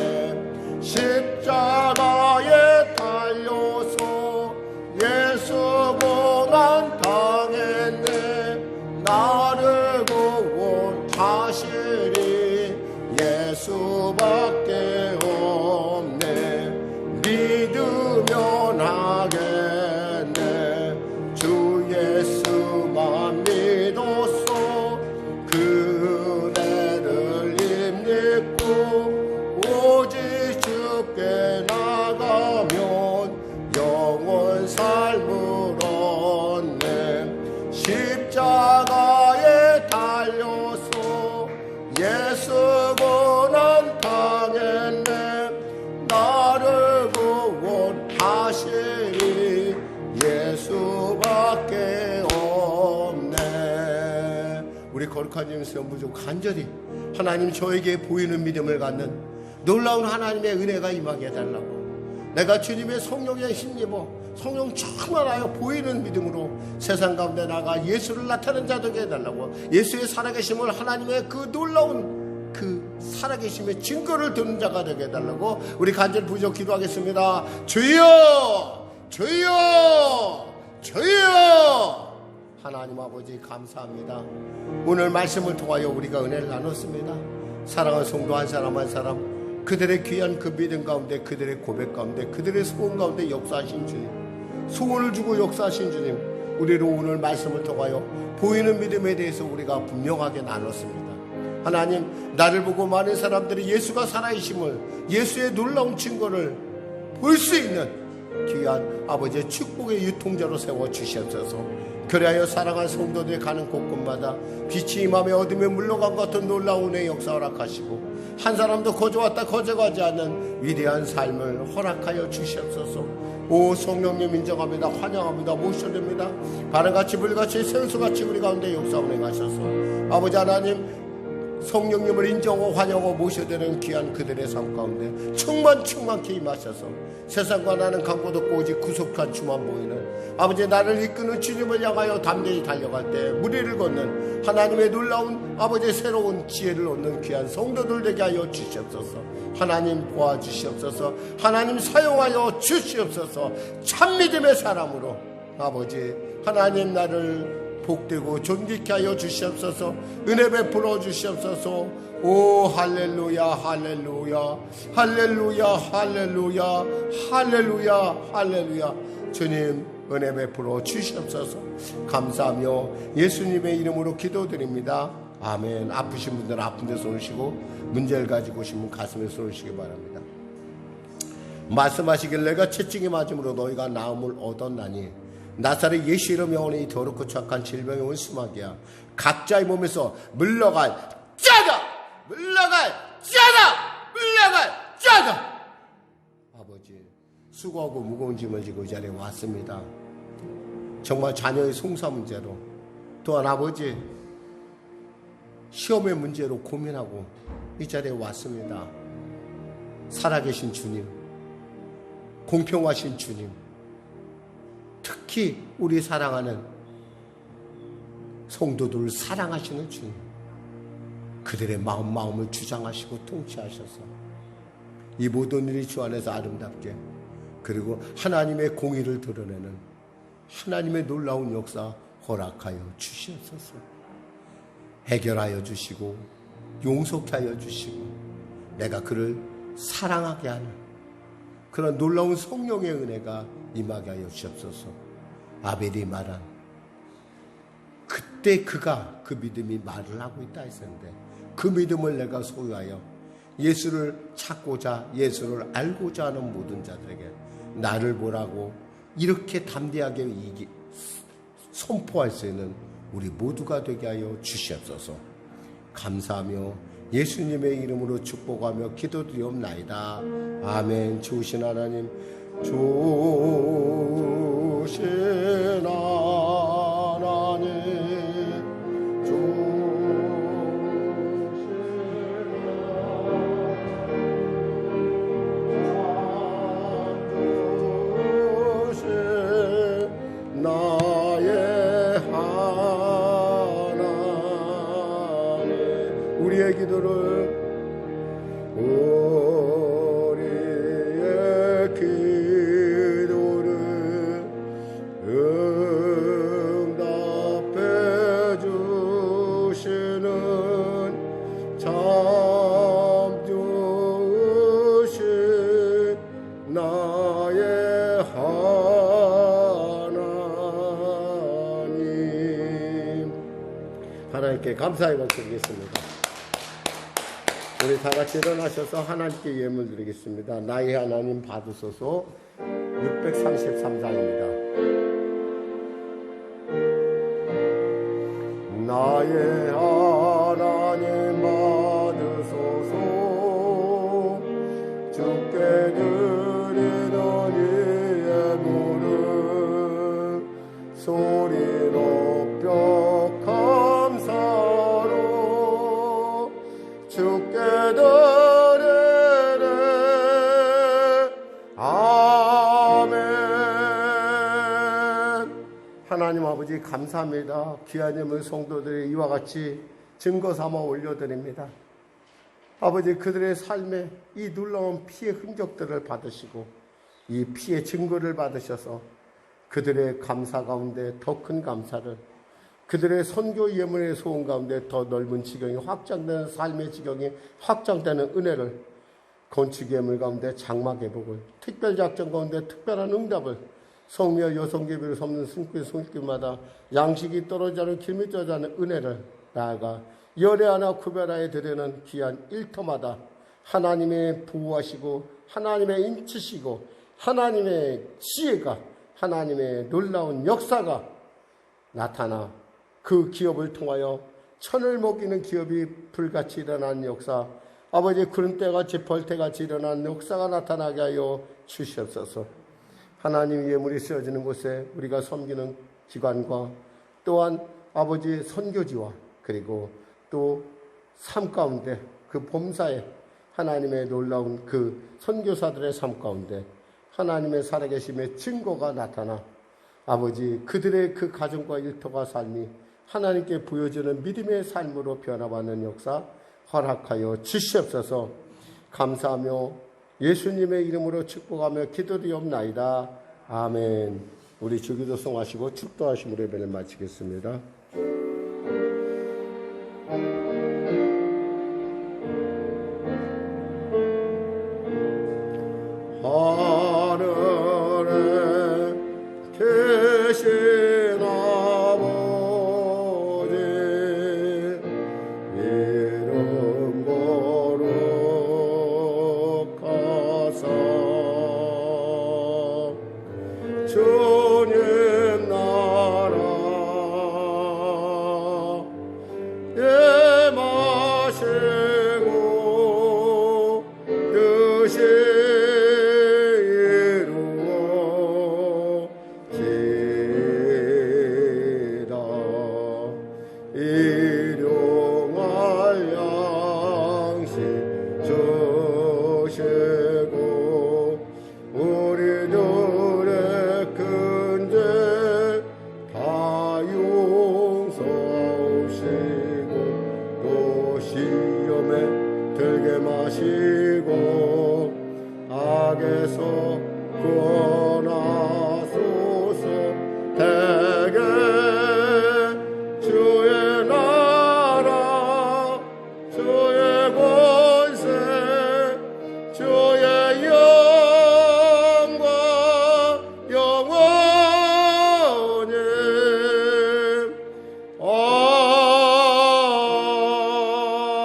십자가에 달려서 예수 고난 당했네. 나를 구원하시리 예수밖에 없네. 믿으면 하겠네. 주 예수만 믿었어. 그 은혜를 힘입고 오직 주께 나가면 수밖에 없네. 우리 거룩한 예수님 부족 간절히 하나님 저에게 보이는 믿음을 갖는 놀라운 하나님의 은혜가 임하게 해달라고, 내가 주님의 성령에 힘입어 성령 충만하여 보이는 믿음으로 세상 가운데 나가 예수를 나타내는 자 되게 해달라고, 예수의 살아계심을 하나님의 그 놀라운 그 살아계심의 증거를 듣는 자가 되게 해달라고 우리 간절히 부족 기도하겠습니다. 주여 주여 주여. 하나님 아버지 감사합니다. 오늘 말씀을 통하여 우리가 은혜를 나눴습니다. 사랑하는 성도 한 사람 한 사람 그들의 귀한 그 믿음 가운데, 그들의 고백 가운데, 그들의 소원 가운데 역사하신 주님, 소원을 주고 역사하신 주님, 우리로 오늘 말씀을 통하여 보이는 믿음에 대해서 우리가 분명하게 나눴습니다. 하나님, 나를 보고 많은 사람들이 예수가 살아계심을, 예수의 놀라운 증거를 볼 수 있는 귀한 아버지의 축복의 유통자로 세워주시옵소서. 그리하여 사랑하는 성도들이 가는 곳곳마다 빛이 임함에 어둠에 물러간 것 같은 놀라운 은혜의 역사 허락하시고, 한 사람도 거저왔다 거저가지 않는 위대한 삶을 허락하여 주시옵소서. 오 성령님 인정합니다. 환영합니다. 모셔드립니다. 바람같이 불같이 생수같이 우리 가운데 역사 운행하셔서 아버지 하나님, 성령님을 인정하고 환영하고 모셔드리는 귀한 그들의 삶 가운데 충만케 임하셔서 세상과 나는 강고 덥고 오직 구속한 주만 보이는 아버지, 나를 이끄는 주님을 향하여 담대히 달려갈 때 무리를 걷는 하나님의 놀라운 아버지의 새로운 지혜를 얻는 귀한 성도들 되게 하여 주시옵소서. 하나님 도와주시옵소서. 하나님 사용하여 주시옵소서. 참믿음의 사람으로 아버지 하나님 나를 복되고 존귀케 하여 주시옵소서. 은혜 베풀어 주시옵소서. 오 할렐루야 할렐루야 할렐루야 할렐루야 할렐루야 할렐루야. 주님 은혜 베풀어 주시옵소서. 감사하며 예수님의 이름으로 기도드립니다. 아멘. 아프신 분들은 아픈 데 손을 쉬고, 문제를 가지고 오신 분 가슴에 손을 쉬기 바랍니다. 말씀하시길 내가 채찍에 맞음으로 너희가 나음을 얻었나니 나사렛 예수 이름 영원히 더럽고 착한 질병의 원수마귀야, 각자의 몸에서 물러갈 자다, 물러갈 자다, 물러갈 자다. 아버지 수고하고 무거운 짐을 지고 이 자리에 왔습니다. 정말 자녀의 송사 문제로, 또한 아버지 시험의 문제로 고민하고 이 자리에 왔습니다. 살아계신 주님, 공평하신 주님, 특히 우리 사랑하는 성도들을 사랑하시는 주님, 그들의 마음을 주장하시고 통치하셔서 이 모든 일이 주 안에서 아름답게, 그리고 하나님의 공의를 드러내는 하나님의 놀라운 역사 허락하여 주시옵소서. 해결하여 주시고 용서케 하여 주시고 내가 그를 사랑하게 하는 그런 놀라운 성령의 은혜가 임하게 하여 주옵소서. 아벨이 말한 그때 그가 그 믿음이 말을 하고 있다 했었는데, 그 믿음을 내가 소유하여 예수를 찾고자 예수를 알고자 하는 모든 자들에게 나를 보라고 이렇게 담대하게 선포할 수 있는 우리 모두가 되게 하여 주시옵소서. 감사하며 예수님의 이름으로 축복하며 기도드리옵나이다. 아멘. 좋으신 하나님, 좋으신 하나님, 좋으신 나의 하나님, 우리의 기도를 하나님께 감사의 박수 드리겠습니다. 우리 다 같이 일어나셔서 하나님께 예물 드리겠습니다. 나의 하나님 받으소서. 633장입니다. 나의 하나님 받으소서. 주께 드리는 이 예물은 소리 높여 감사로 주께 드리네. 아멘. 하나님 아버지 감사합니다. 귀한 예물 성도들이 이와 같이 증거 삼아 올려드립니다. 아버지 그들의 삶에 이 놀라운 피의 흔적들을 받으시고 이 피의 증거를 받으셔서 그들의 감사 가운데 더 큰 감사를, 그들의 선교 예물의 소원 가운데 더 넓은 지경이 확장되는 삶의 지경이 확장되는 은혜를, 건축 예물 가운데 장막 예복을, 특별작전 가운데 특별한 응답을, 성미와 여성계비를 섬는 손길마다 양식이 떨어지지 않은 길이 떨어지지 않은 은혜를 나아가 열애 하나 구별하여 드리는 귀한 일터마다 하나님의 보호하시고 하나님의 인치시고 하나님의 지혜가, 하나님의 놀라운 역사가 나타나 그 기업을 통하여 천을 먹이는 기업이 불같이 일어난 역사, 아버지 구름 때같이 벌떼같이 일어난 역사가 나타나게 하여 주시옵소서. 하나님 예물이 쓰여지는 곳에 우리가 섬기는 기관과 또한 아버지 선교지와 그리고 또 삶 가운데 그 범사에 하나님의 놀라운 그 선교사들의 삶 가운데 하나님의 살아계심의 증거가 나타나 아버지 그들의 그 가정과 일터가 삶이 하나님께 보여주는 믿음의 삶으로 변화받는 역사 허락하여 주시옵소서. 감사하며 예수님의 이름으로 축복하며 기도드리옵나이다. 아멘. 우리 주기도 송하시고 축도하심으로 예배를 마치겠습니다. 하늘에 계신 아버지 이름 거룩하사 주님 나라 임하시고 뜻이 일용할 양식 주시고 우리들의 큰 죄 다 용서하시고 또 시험에 들게 마시고 악에서 구원하소서. 대개 주의 나라 주의 권세 주의 영광 영원히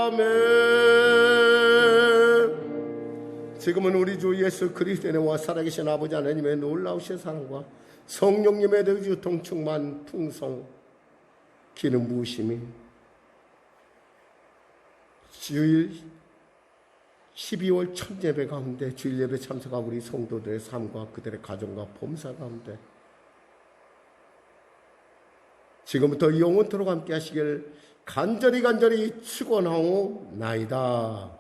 아멘. 지금은 우리 주 예수 그리스도의 은혜와 살아계신 아버지 하나님의 놀라우신 사랑과 성령님의 의주통 충만 풍성 기름 부으심이 주일 12월 첫 예배 가운데 주일 예배 참석한 우리 성도들의 삶과 그들의 가정과 범사 가운데 지금부터 영원토록 함께 하시길 간절히 축원하오나이다.